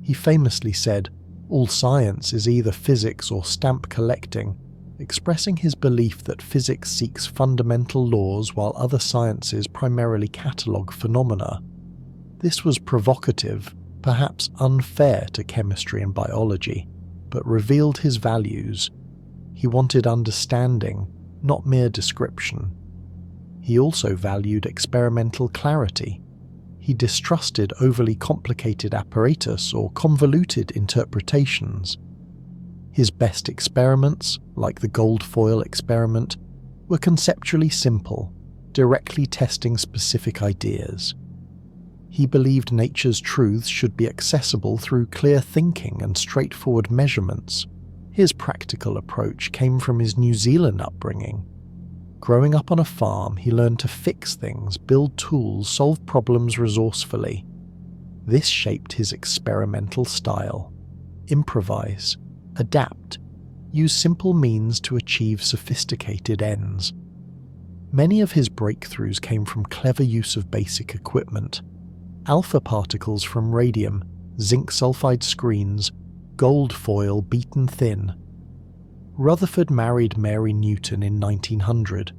He famously said, "All science is either physics or stamp collecting," expressing his belief that physics seeks fundamental laws while other sciences primarily catalogue phenomena. This was provocative, perhaps unfair to chemistry and biology, but revealed his values. He wanted understanding, not mere description. He also valued experimental clarity. He distrusted overly complicated apparatus or convoluted interpretations. His best experiments, like the gold foil experiment, were conceptually simple, directly testing specific ideas. He believed nature's truths should be accessible through clear thinking and straightforward measurements. His practical approach came from his New Zealand upbringing. Growing up on a farm, he learned to fix things, build tools, solve problems resourcefully. This shaped his experimental style. Improvise, adapt, use simple means to achieve sophisticated ends. Many of his breakthroughs came from clever use of basic equipment. Alpha particles from radium, zinc sulfide screens, gold foil beaten thin. Rutherford married Mary Newton in 1900.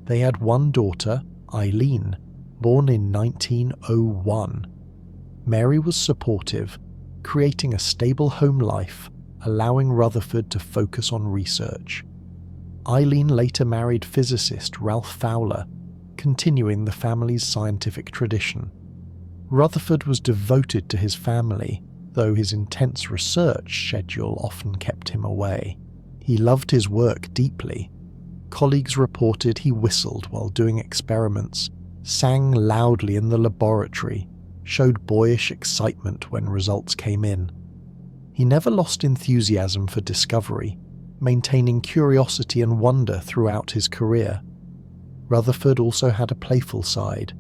They had one daughter, Eileen, born in 1901. Mary was supportive, creating a stable home life, allowing Rutherford to focus on research. Eileen later married physicist Ralph Fowler, continuing the family's scientific tradition. Rutherford was devoted to his family, though his intense research schedule often kept him away. He loved his work deeply. Colleagues reported he whistled while doing experiments, sang loudly in the laboratory, showed boyish excitement when results came in. He never lost enthusiasm for discovery, maintaining curiosity and wonder throughout his career. Rutherford also had a playful side.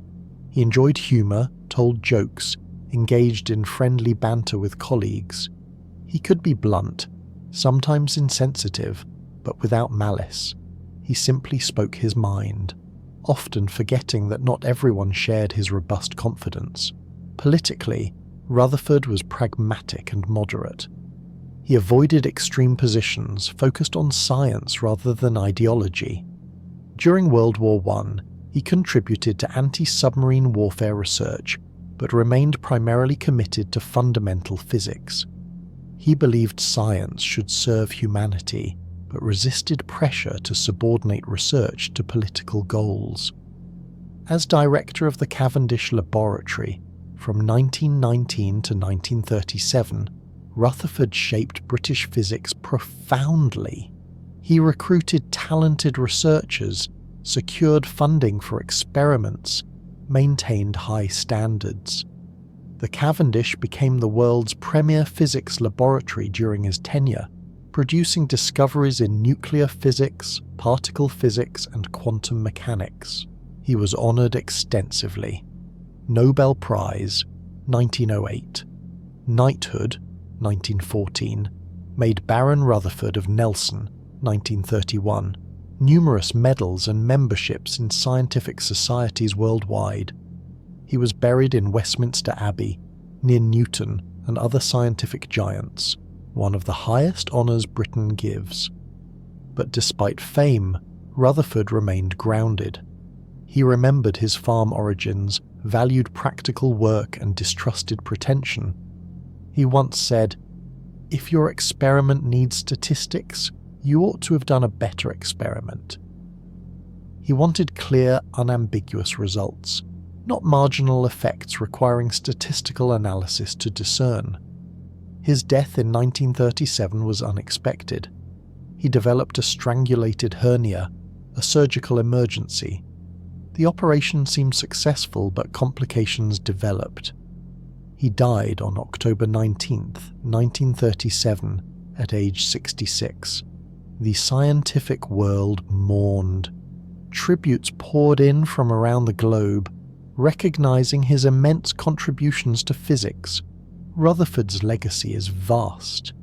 He enjoyed humour, told jokes, engaged in friendly banter with colleagues. He could be blunt, sometimes insensitive, but without malice. He simply spoke his mind, often forgetting that not everyone shared his robust confidence. Politically, Rutherford was pragmatic and moderate. He avoided extreme positions, focused on science rather than ideology. During World War I, he contributed to anti-submarine warfare research, but remained primarily committed to fundamental physics. He believed science should serve humanity, but resisted pressure to subordinate research to political goals. As director of the Cavendish Laboratory, from 1919 to 1937, Rutherford shaped British physics profoundly. He recruited talented researchers, secured funding for experiments, maintained high standards. The Cavendish became the world's premier physics laboratory during his tenure, producing discoveries in nuclear physics, particle physics, and quantum mechanics. He was honoured extensively. Nobel Prize, 1908. Knighthood, 1914. Made Baron Rutherford of Nelson, 1931. Numerous medals and memberships in scientific societies worldwide. He was buried in Westminster Abbey, near Newton and other scientific giants, one of the highest honours Britain gives. But despite fame, Rutherford remained grounded. He remembered his farm origins, valued practical work and distrusted pretension. He once said, "If your experiment needs statistics, you ought to have done a better experiment." He wanted clear, unambiguous results, not marginal effects requiring statistical analysis to discern. His death in 1937 was unexpected. He developed a strangulated hernia, a surgical emergency. The operation seemed successful, but complications developed. He died on October 19, 1937, at age 66. The scientific world mourned. Tributes poured in from around the globe, recognizing his immense contributions to physics. Rutherford's legacy is vast.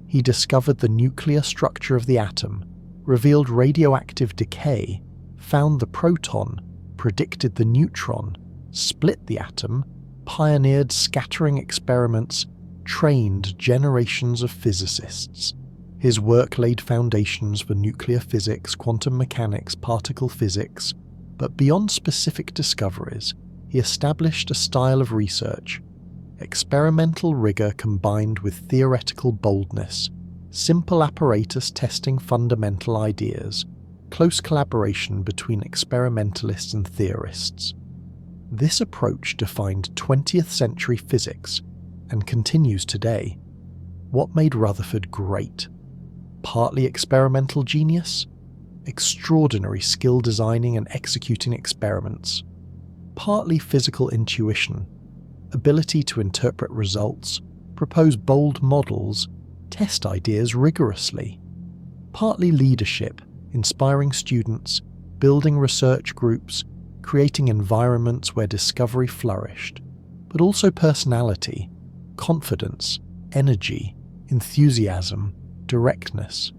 He discovered the nuclear structure of the atom, revealed radioactive decay, found the proton, predicted the neutron, split the atom, pioneered scattering experiments, trained generations of physicists. His work laid foundations for nuclear physics, quantum mechanics, particle physics, but beyond specific discoveries, he established a style of research, experimental rigor combined with theoretical boldness, simple apparatus testing fundamental ideas, close collaboration between experimentalists and theorists. This approach defined 20th century physics and continues today. What made Rutherford great? Partly experimental genius, extraordinary skill designing and executing experiments, partly physical intuition, ability to interpret results, propose bold models, test ideas rigorously, partly leadership, inspiring students, building research groups, creating environments where discovery flourished, but also personality, confidence, energy, enthusiasm, directness.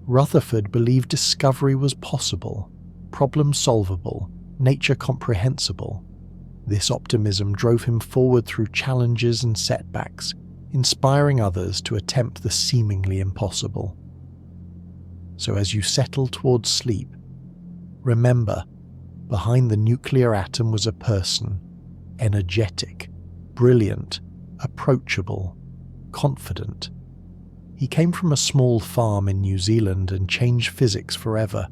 Rutherford believed discovery was possible, problem solvable, nature comprehensible. This optimism drove him forward through challenges and setbacks, inspiring others to attempt the seemingly impossible. So as you settle towards sleep, remember, behind the nuclear atom was a person, energetic, brilliant, approachable, confident. He came from a small farm in New Zealand and changed physics forever.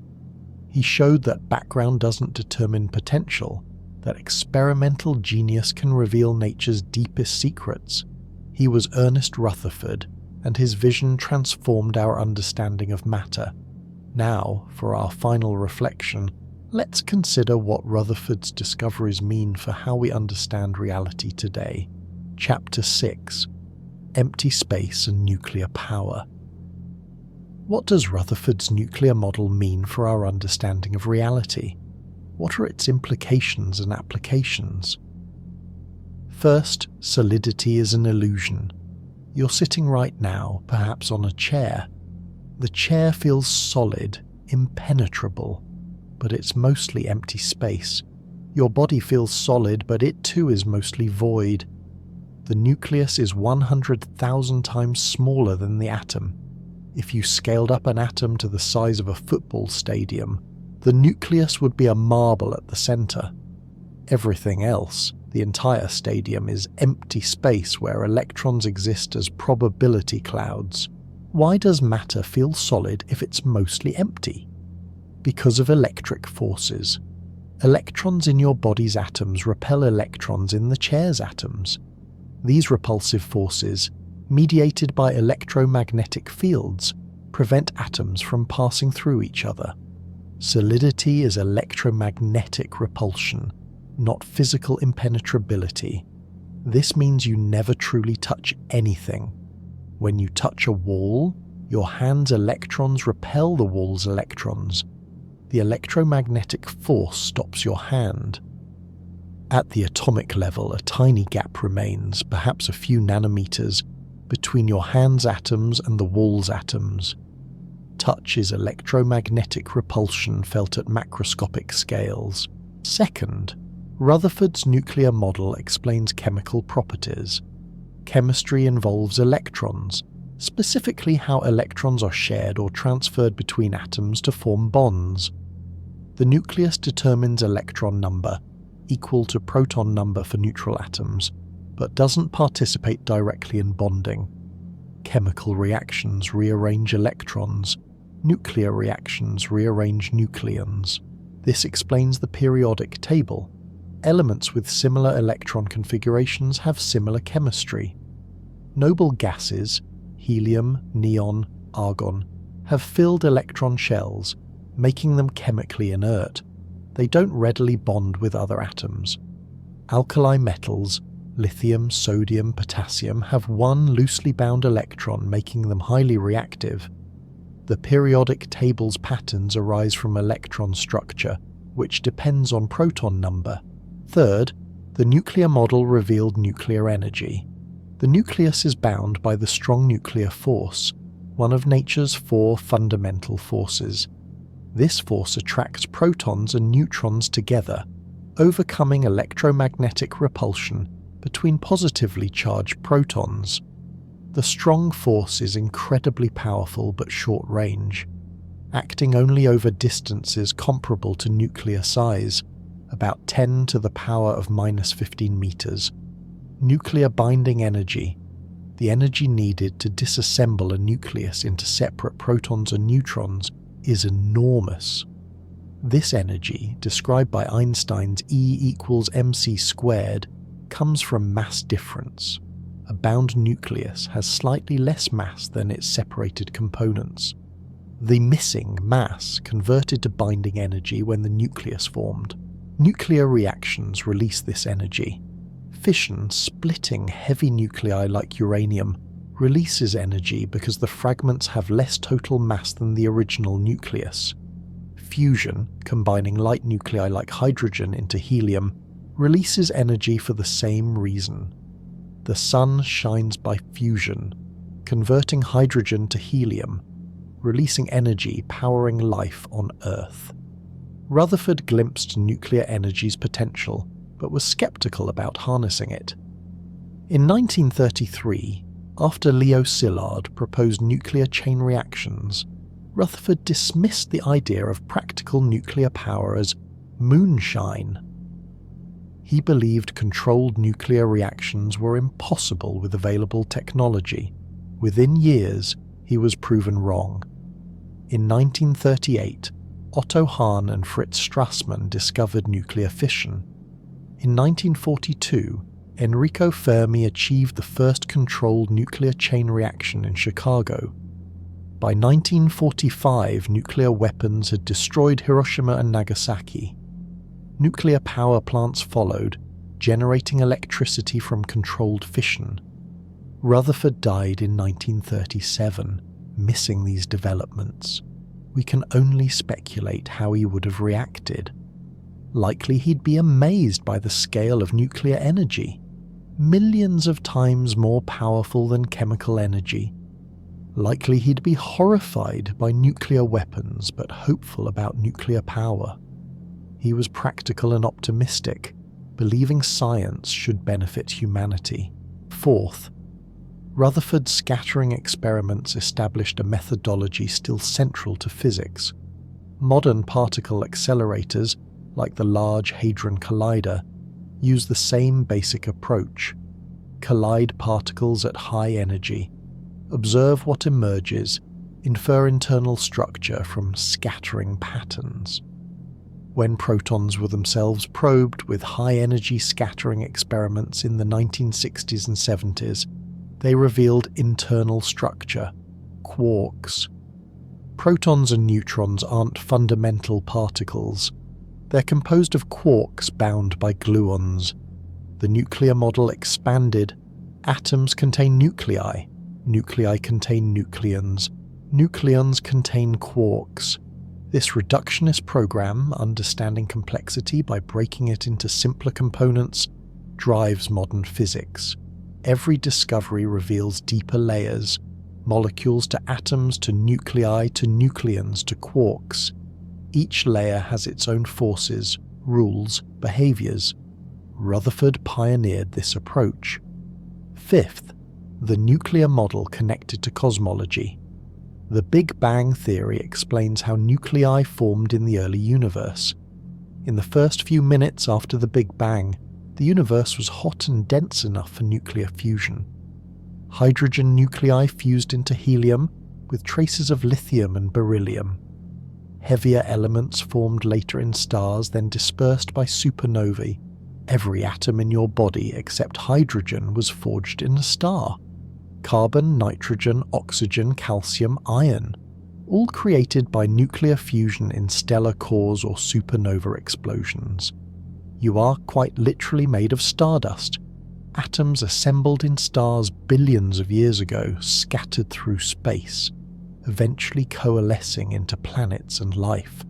He showed that background doesn't determine potential, that experimental genius can reveal nature's deepest secrets. He was Ernest Rutherford, and his vision transformed our understanding of matter. Now, for our final reflection, let's consider what Rutherford's discoveries mean for how we understand reality today. Chapter 6: Empty Space and Nuclear Power. What does Rutherford's nuclear model mean for our understanding of reality? What are its implications and applications? First, solidity is an illusion. You're sitting right now, perhaps on a chair. The chair feels solid, impenetrable, but it's mostly empty space. Your body feels solid, but it too is mostly void. The nucleus is 100,000 times smaller than the atom. If you scaled up an atom to the size of a football stadium, the nucleus would be a marble at the center. Everything else, the entire stadium, is empty space where electrons exist as probability clouds. Why does matter feel solid if it's mostly empty? Because of electric forces. Electrons in your body's atoms repel electrons in the chair's atoms. These repulsive forces, mediated by electromagnetic fields, prevent atoms from passing through each other. Solidity is electromagnetic repulsion, not physical impenetrability. This means you never truly touch anything. When you touch a wall, your hand's electrons repel the wall's electrons. The electromagnetic force stops your hand. At the atomic level, a tiny gap remains, perhaps a few nanometers, between your hand's atoms and the wall's atoms. Touch is electromagnetic repulsion felt at macroscopic scales. Second, Rutherford's nuclear model explains chemical properties. Chemistry involves electrons, specifically how electrons are shared or transferred between atoms to form bonds. The nucleus determines electron number, equal to proton number for neutral atoms, but doesn't participate directly in bonding. Chemical reactions rearrange electrons. Nuclear reactions rearrange nucleons. This explains the periodic table. Elements with similar electron configurations have similar chemistry. Noble gases, helium, neon, argon, have filled electron shells, making them chemically inert. They don't readily bond with other atoms. Alkali metals, lithium, sodium, potassium, have one loosely bound electron, making them highly reactive. The periodic table's patterns arise from electron structure, which depends on proton number. Third, the nuclear model revealed nuclear energy. The nucleus is bound by the strong nuclear force, one of nature's 4 fundamental forces. This force attracts protons and neutrons together, overcoming electromagnetic repulsion between positively charged protons. The strong force is incredibly powerful but short-range, acting only over distances comparable to nuclear size, about 10 to the power of -15 meters. Nuclear binding energy, the energy needed to disassemble a nucleus into separate protons and neutrons, is enormous. This energy, described by Einstein's E = mc², comes from mass difference. A bound nucleus has slightly less mass than its separated components. The missing mass converted to binding energy when the nucleus formed. Nuclear reactions release this energy. Fission, splitting heavy nuclei like uranium, releases energy because the fragments have less total mass than the original nucleus. Fusion, combining light nuclei like hydrogen into helium, releases energy for the same reason. The sun shines by fusion, converting hydrogen to helium, releasing energy powering life on Earth. Rutherford glimpsed nuclear energy's potential, but was skeptical about harnessing it. In 1933, after Leo Szilard proposed nuclear chain reactions, Rutherford dismissed the idea of practical nuclear power as moonshine. He believed controlled nuclear reactions were impossible with available technology. Within years, he was proven wrong. In 1938, Otto Hahn and Fritz Strassmann discovered nuclear fission. In 1942, Enrico Fermi achieved the first controlled nuclear chain reaction in Chicago. By 1945, nuclear weapons had destroyed Hiroshima and Nagasaki. Nuclear power plants followed, generating electricity from controlled fission. Rutherford died in 1937, missing these developments. We can only speculate how he would have reacted. Likely he'd be amazed by the scale of nuclear energy, millions of times more powerful than chemical energy. Likely he'd be horrified by nuclear weapons but hopeful about nuclear power. He was practical and optimistic, believing science should benefit humanity. Fourth, Rutherford's scattering experiments established a methodology still central to physics. Modern particle accelerators, like the Large Hadron Collider, use the same basic approach. Collide particles at high energy, observe what emerges, infer internal structure from scattering patterns. When protons were themselves probed with high-energy scattering experiments in the 1960s and 70s, they revealed internal structure, quarks. Protons and neutrons aren't fundamental particles. They're composed of quarks bound by gluons. The nuclear model expanded. Atoms contain nuclei. Nuclei contain nucleons. Nucleons contain quarks. This reductionist program, understanding complexity by breaking it into simpler components, drives modern physics. Every discovery reveals deeper layers, molecules to atoms to nuclei to nucleons to quarks. Each layer has its own forces, rules, behaviours. Rutherford pioneered this approach. Fifth, the nuclear model connected to cosmology. The Big Bang theory explains how nuclei formed in the early universe. In the first few minutes after the Big Bang, the universe was hot and dense enough for nuclear fusion. Hydrogen nuclei fused into helium with traces of lithium and beryllium. Heavier elements formed later in stars, then dispersed by supernovae. Every atom in your body except hydrogen was forged in a star. Carbon, nitrogen, oxygen, calcium, iron, all created by nuclear fusion in stellar cores or supernova explosions. You are quite literally made of stardust, atoms assembled in stars billions of years ago, scattered through space, eventually coalescing into planets and life.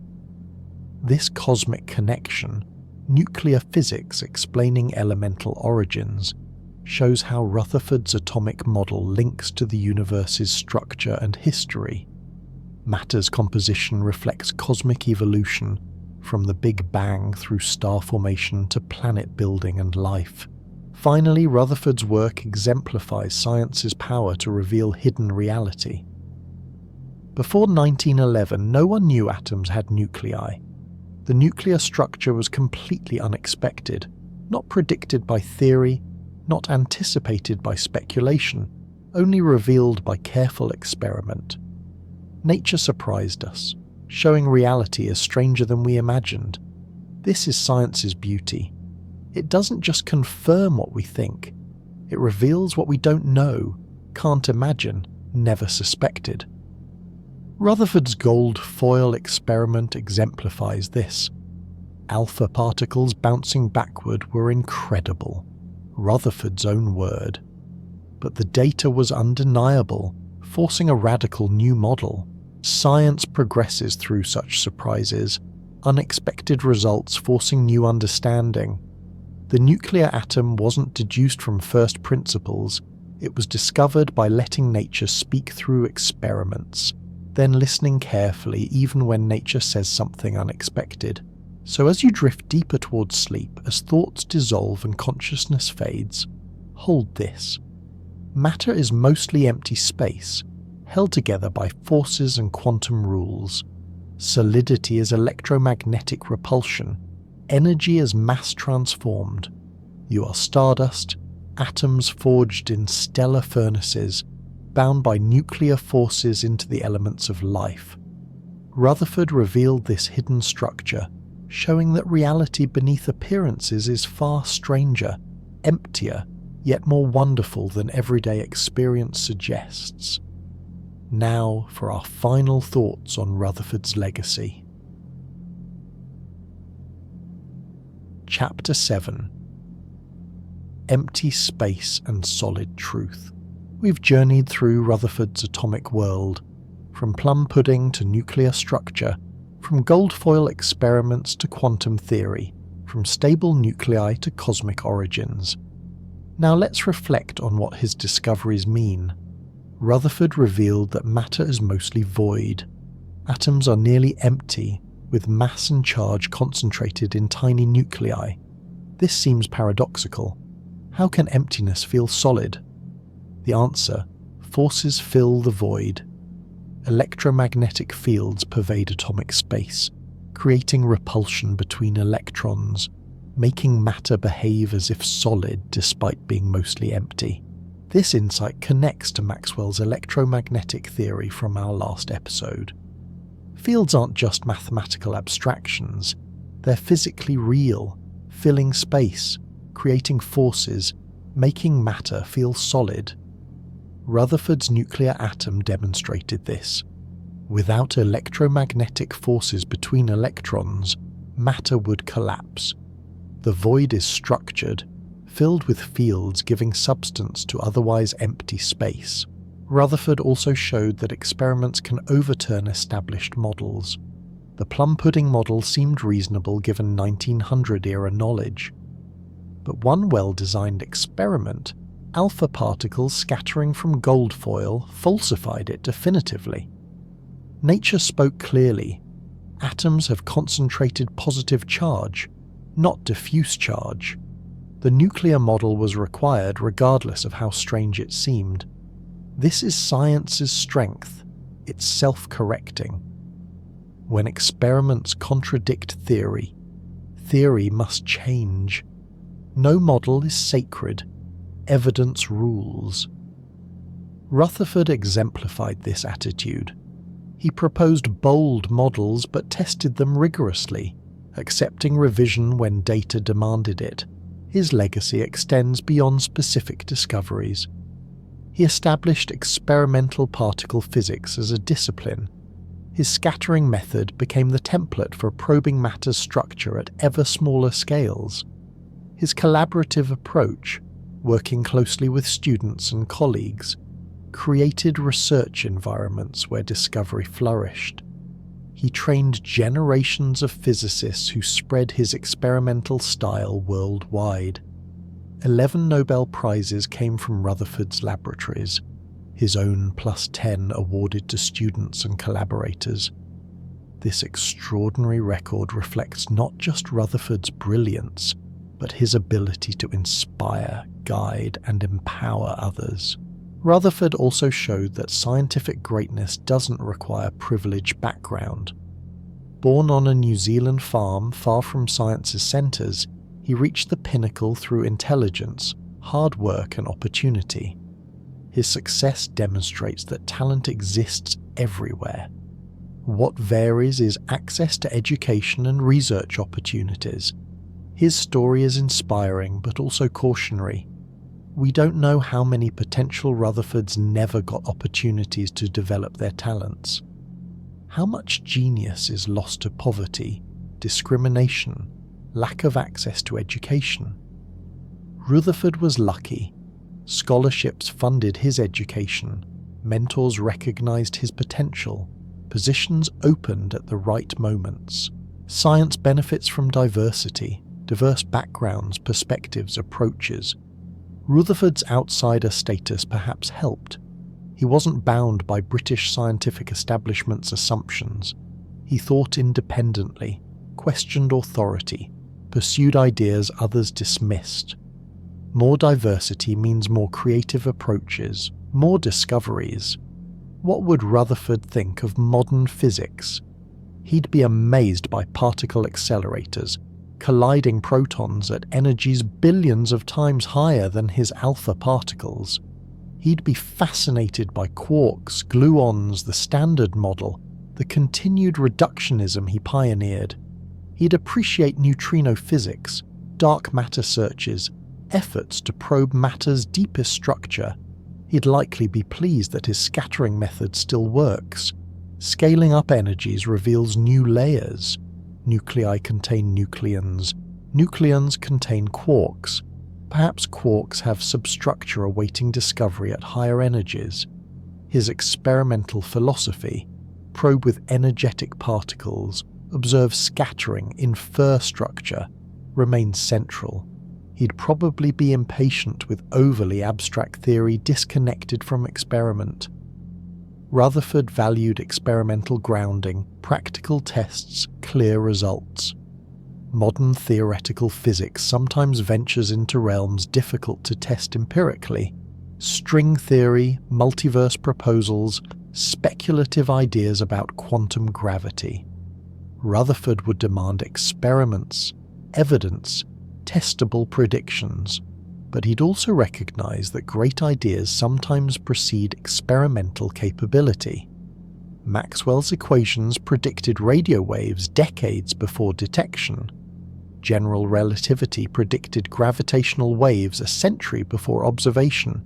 This cosmic connection, nuclear physics explaining elemental origins, shows how Rutherford's atomic model links to the universe's structure and history. Matter's composition reflects cosmic evolution, from the Big Bang through star formation to planet building and life. Finally, Rutherford's work exemplifies science's power to reveal hidden reality. Before 1911, no one knew atoms had nuclei. The nuclear structure was completely unexpected, not predicted by theory, not anticipated by speculation, only revealed by careful experiment. Nature surprised us, showing reality as stranger than we imagined. This is science's beauty. It doesn't just confirm what we think, it reveals what we don't know, can't imagine, never suspected. Rutherford's gold foil experiment exemplifies this. Alpha particles bouncing backward were incredible. Rutherford's own word. But the data was undeniable, forcing a radical new model. Science progresses through such surprises, unexpected results forcing new understanding. The nuclear atom wasn't deduced from first principles, it was discovered by letting nature speak through experiments, then listening carefully even when nature says something unexpected. So as you drift deeper towards sleep, as thoughts dissolve and consciousness fades, hold this. Matter is mostly empty space, held together by forces and quantum rules. Solidity is electromagnetic repulsion. Energy is mass transformed. You are stardust, atoms forged in stellar furnaces, bound by nuclear forces into the elements of life. Rutherford revealed this hidden structure, showing that reality beneath appearances is far stranger, emptier, yet more wonderful than everyday experience suggests. Now for our final thoughts on Rutherford's legacy. Chapter 7. Empty Space and Solid Truth. We've journeyed through Rutherford's atomic world, from plum pudding to nuclear structure, from gold foil experiments to quantum theory, from stable nuclei to cosmic origins. Now let's reflect on what his discoveries mean. Rutherford revealed that matter is mostly void. Atoms are nearly empty, with mass and charge concentrated in tiny nuclei. This seems paradoxical. How can emptiness feel solid? The answer: forces fill the void. Electromagnetic fields pervade atomic space, creating repulsion between electrons, making matter behave as if solid despite being mostly empty. This insight connects to Maxwell's electromagnetic theory from our last episode. Fields aren't just mathematical abstractions, they're physically real, filling space, creating forces, making matter feel solid. Rutherford's nuclear atom demonstrated this. Without electromagnetic forces between electrons, matter would collapse. The void is structured, filled with fields giving substance to otherwise empty space. Rutherford also showed that experiments can overturn established models. The Plum Pudding model seemed reasonable given 1900-era knowledge. But one well-designed experiment, alpha particles scattering from gold foil, falsified it definitively. Nature spoke clearly. Atoms have concentrated positive charge, not diffuse charge. The nuclear model was required regardless of how strange it seemed. This is science's strength. It's self-correcting. When experiments contradict theory, theory must change. No model is sacred. Evidence rules. Rutherford exemplified this attitude. He proposed bold models but tested them rigorously, accepting revision when data demanded it. His legacy extends beyond specific discoveries. He established experimental particle physics as a discipline. His scattering method became the template for probing matter's structure at ever smaller scales. His collaborative approach, working closely with students and colleagues, created research environments where discovery flourished. He trained generations of physicists who spread his experimental style worldwide. 11 Nobel Prizes came from Rutherford's laboratories, his own plus 10 awarded to students and collaborators. This extraordinary record reflects not just Rutherford's brilliance, but his ability to inspire, guide, and empower others. Rutherford also showed that scientific greatness doesn't require privileged background. Born on a New Zealand farm far from science's centres, he reached the pinnacle through intelligence, hard work, and opportunity. His success demonstrates that talent exists everywhere. What varies is access to education and research opportunities. His story is inspiring but also cautionary. We don't know how many potential Rutherfords never got opportunities to develop their talents. How much genius is lost to poverty, discrimination, lack of access to education? Rutherford was lucky. Scholarships funded his education, mentors recognized his potential, positions opened at the right moments. Science benefits from diversity, diverse backgrounds, perspectives, approaches. Rutherford's outsider status perhaps helped. He wasn't bound by British scientific establishment's assumptions. He thought independently, questioned authority, pursued ideas others dismissed. More diversity means more creative approaches, more discoveries. What would Rutherford think of modern physics? He'd be amazed by particle accelerators, colliding protons at energies billions of times higher than his alpha particles. He'd be fascinated by quarks, gluons, the Standard Model, the continued reductionism he pioneered. He'd appreciate neutrino physics, dark matter searches, efforts to probe matter's deepest structure. He'd likely be pleased that his scattering method still works. Scaling up energies reveals new layers. Nuclei contain nucleons. Nucleons contain quarks. Perhaps quarks have substructure awaiting discovery at higher energies. His experimental philosophy, probe with energetic particles, observe scattering, infer structure, remains central. He'd probably be impatient with overly abstract theory disconnected from experiment. Rutherford valued experimental grounding, practical tests, clear results. Modern theoretical physics sometimes ventures into realms difficult to test empirically. String theory, multiverse proposals, speculative ideas about quantum gravity. Rutherford would demand experiments, evidence, testable predictions, but he'd also recognize that great ideas sometimes precede experimental capability. Maxwell's equations predicted radio waves decades before detection. General relativity predicted gravitational waves a century before observation.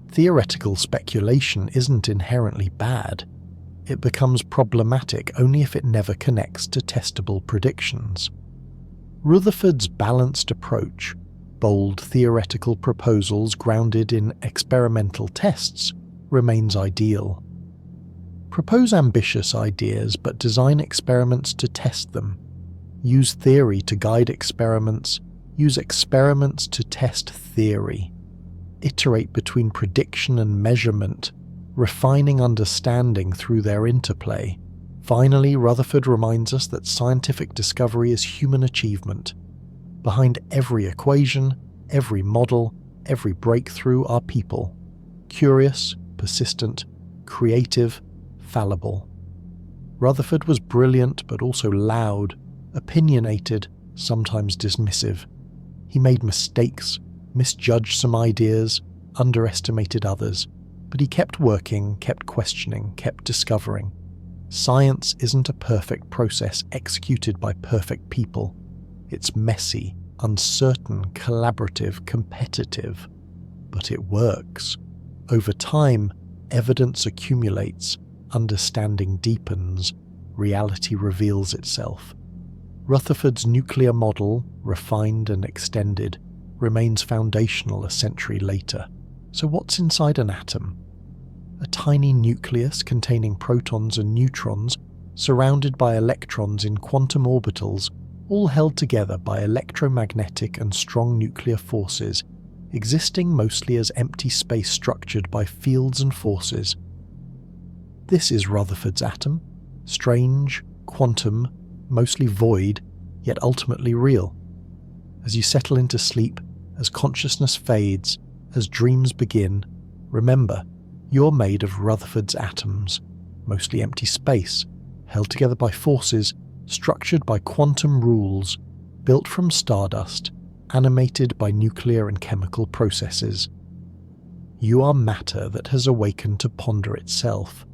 Theoretical speculation isn't inherently bad. it becomes problematic only if it never connects to testable predictions. Rutherford's balanced approach, bold theoretical proposals grounded in experimental tests, remains ideal. Propose ambitious ideas but design experiments to test them. Use theory to guide experiments. Use experiments to test theory. Iterate between prediction and measurement, refining understanding through their interplay. Finally, Rutherford reminds us that scientific discovery is human achievement. Behind every equation, every model, every breakthrough are people. Curious, persistent, creative, fallible. Rutherford was brilliant but also loud, opinionated, sometimes dismissive. He made mistakes, misjudged some ideas, underestimated others, but he kept working, kept questioning, kept discovering. Science isn't a perfect process executed by perfect people. It's messy, uncertain, collaborative, competitive. But it works. Over time, evidence accumulates, understanding deepens, reality reveals itself. Rutherford's nuclear model, refined and extended, remains foundational a century later. So what's inside an atom? A tiny nucleus containing protons and neutrons, surrounded by electrons in quantum orbitals, all held together by electromagnetic and strong nuclear forces, existing mostly as empty space structured by fields and forces. This is Rutherford's atom, strange, quantum, mostly void, yet ultimately real. As you settle into sleep, as consciousness fades, as dreams begin, remember, you're made of Rutherford's atoms, mostly empty space, held together by forces, structured by quantum rules, built from stardust, animated by nuclear and chemical processes. You are matter that has awakened to ponder itself.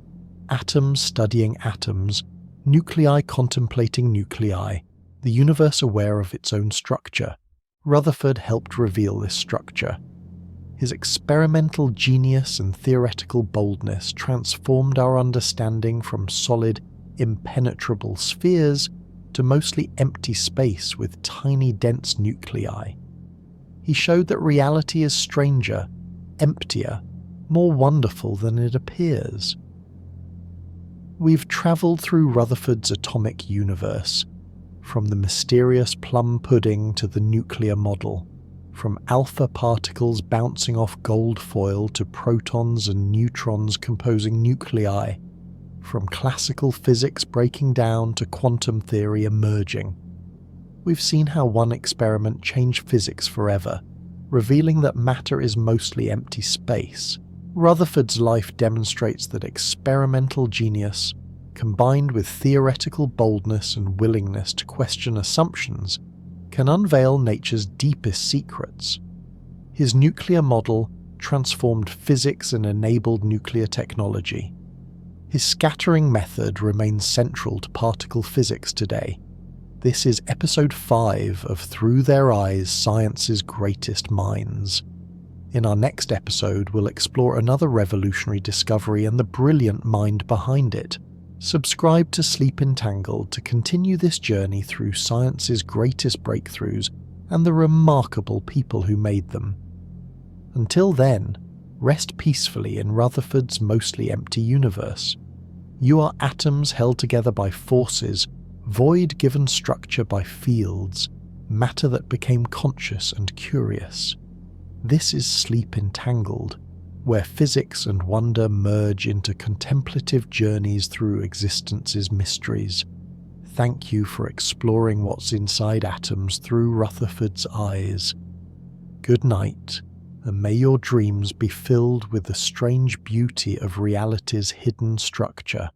Atoms studying atoms, nuclei contemplating nuclei, the universe aware of its own structure. Rutherford helped reveal this structure. His experimental genius and theoretical boldness transformed our understanding from solid, impenetrable spheres to mostly empty space with tiny, dense nuclei. He showed that reality is stranger, emptier, more wonderful than it appears. We've travelled through Rutherford's atomic universe, from the mysterious Plum Pudding to the nuclear model, from alpha particles bouncing off gold foil to protons and neutrons composing nuclei, from classical physics breaking down to quantum theory emerging. We've seen how one experiment changed physics forever, revealing that matter is mostly empty space. Rutherford's life demonstrates that experimental genius, combined with theoretical boldness and willingness to question assumptions, can unveil nature's deepest secrets. His nuclear model transformed physics and enabled nuclear technology. His scattering method remains central to particle physics today. This is episode 5 of Through Their Eyes, Science's Greatest Minds. In our next episode, we'll explore another revolutionary discovery and the brilliant mind behind it. Subscribe to Sleep Entangled to continue this journey through science's greatest breakthroughs and the remarkable people who made them. Until then, rest peacefully in Rutherford's mostly empty universe. You are atoms held together by forces, void given structure by fields, matter that became conscious and curious. This is Sleep Entangled, where physics and wonder merge into contemplative journeys through existence's mysteries. Thank you for exploring what's inside atoms through Rutherford's eyes. Good night, and may your dreams be filled with the strange beauty of reality's hidden structure.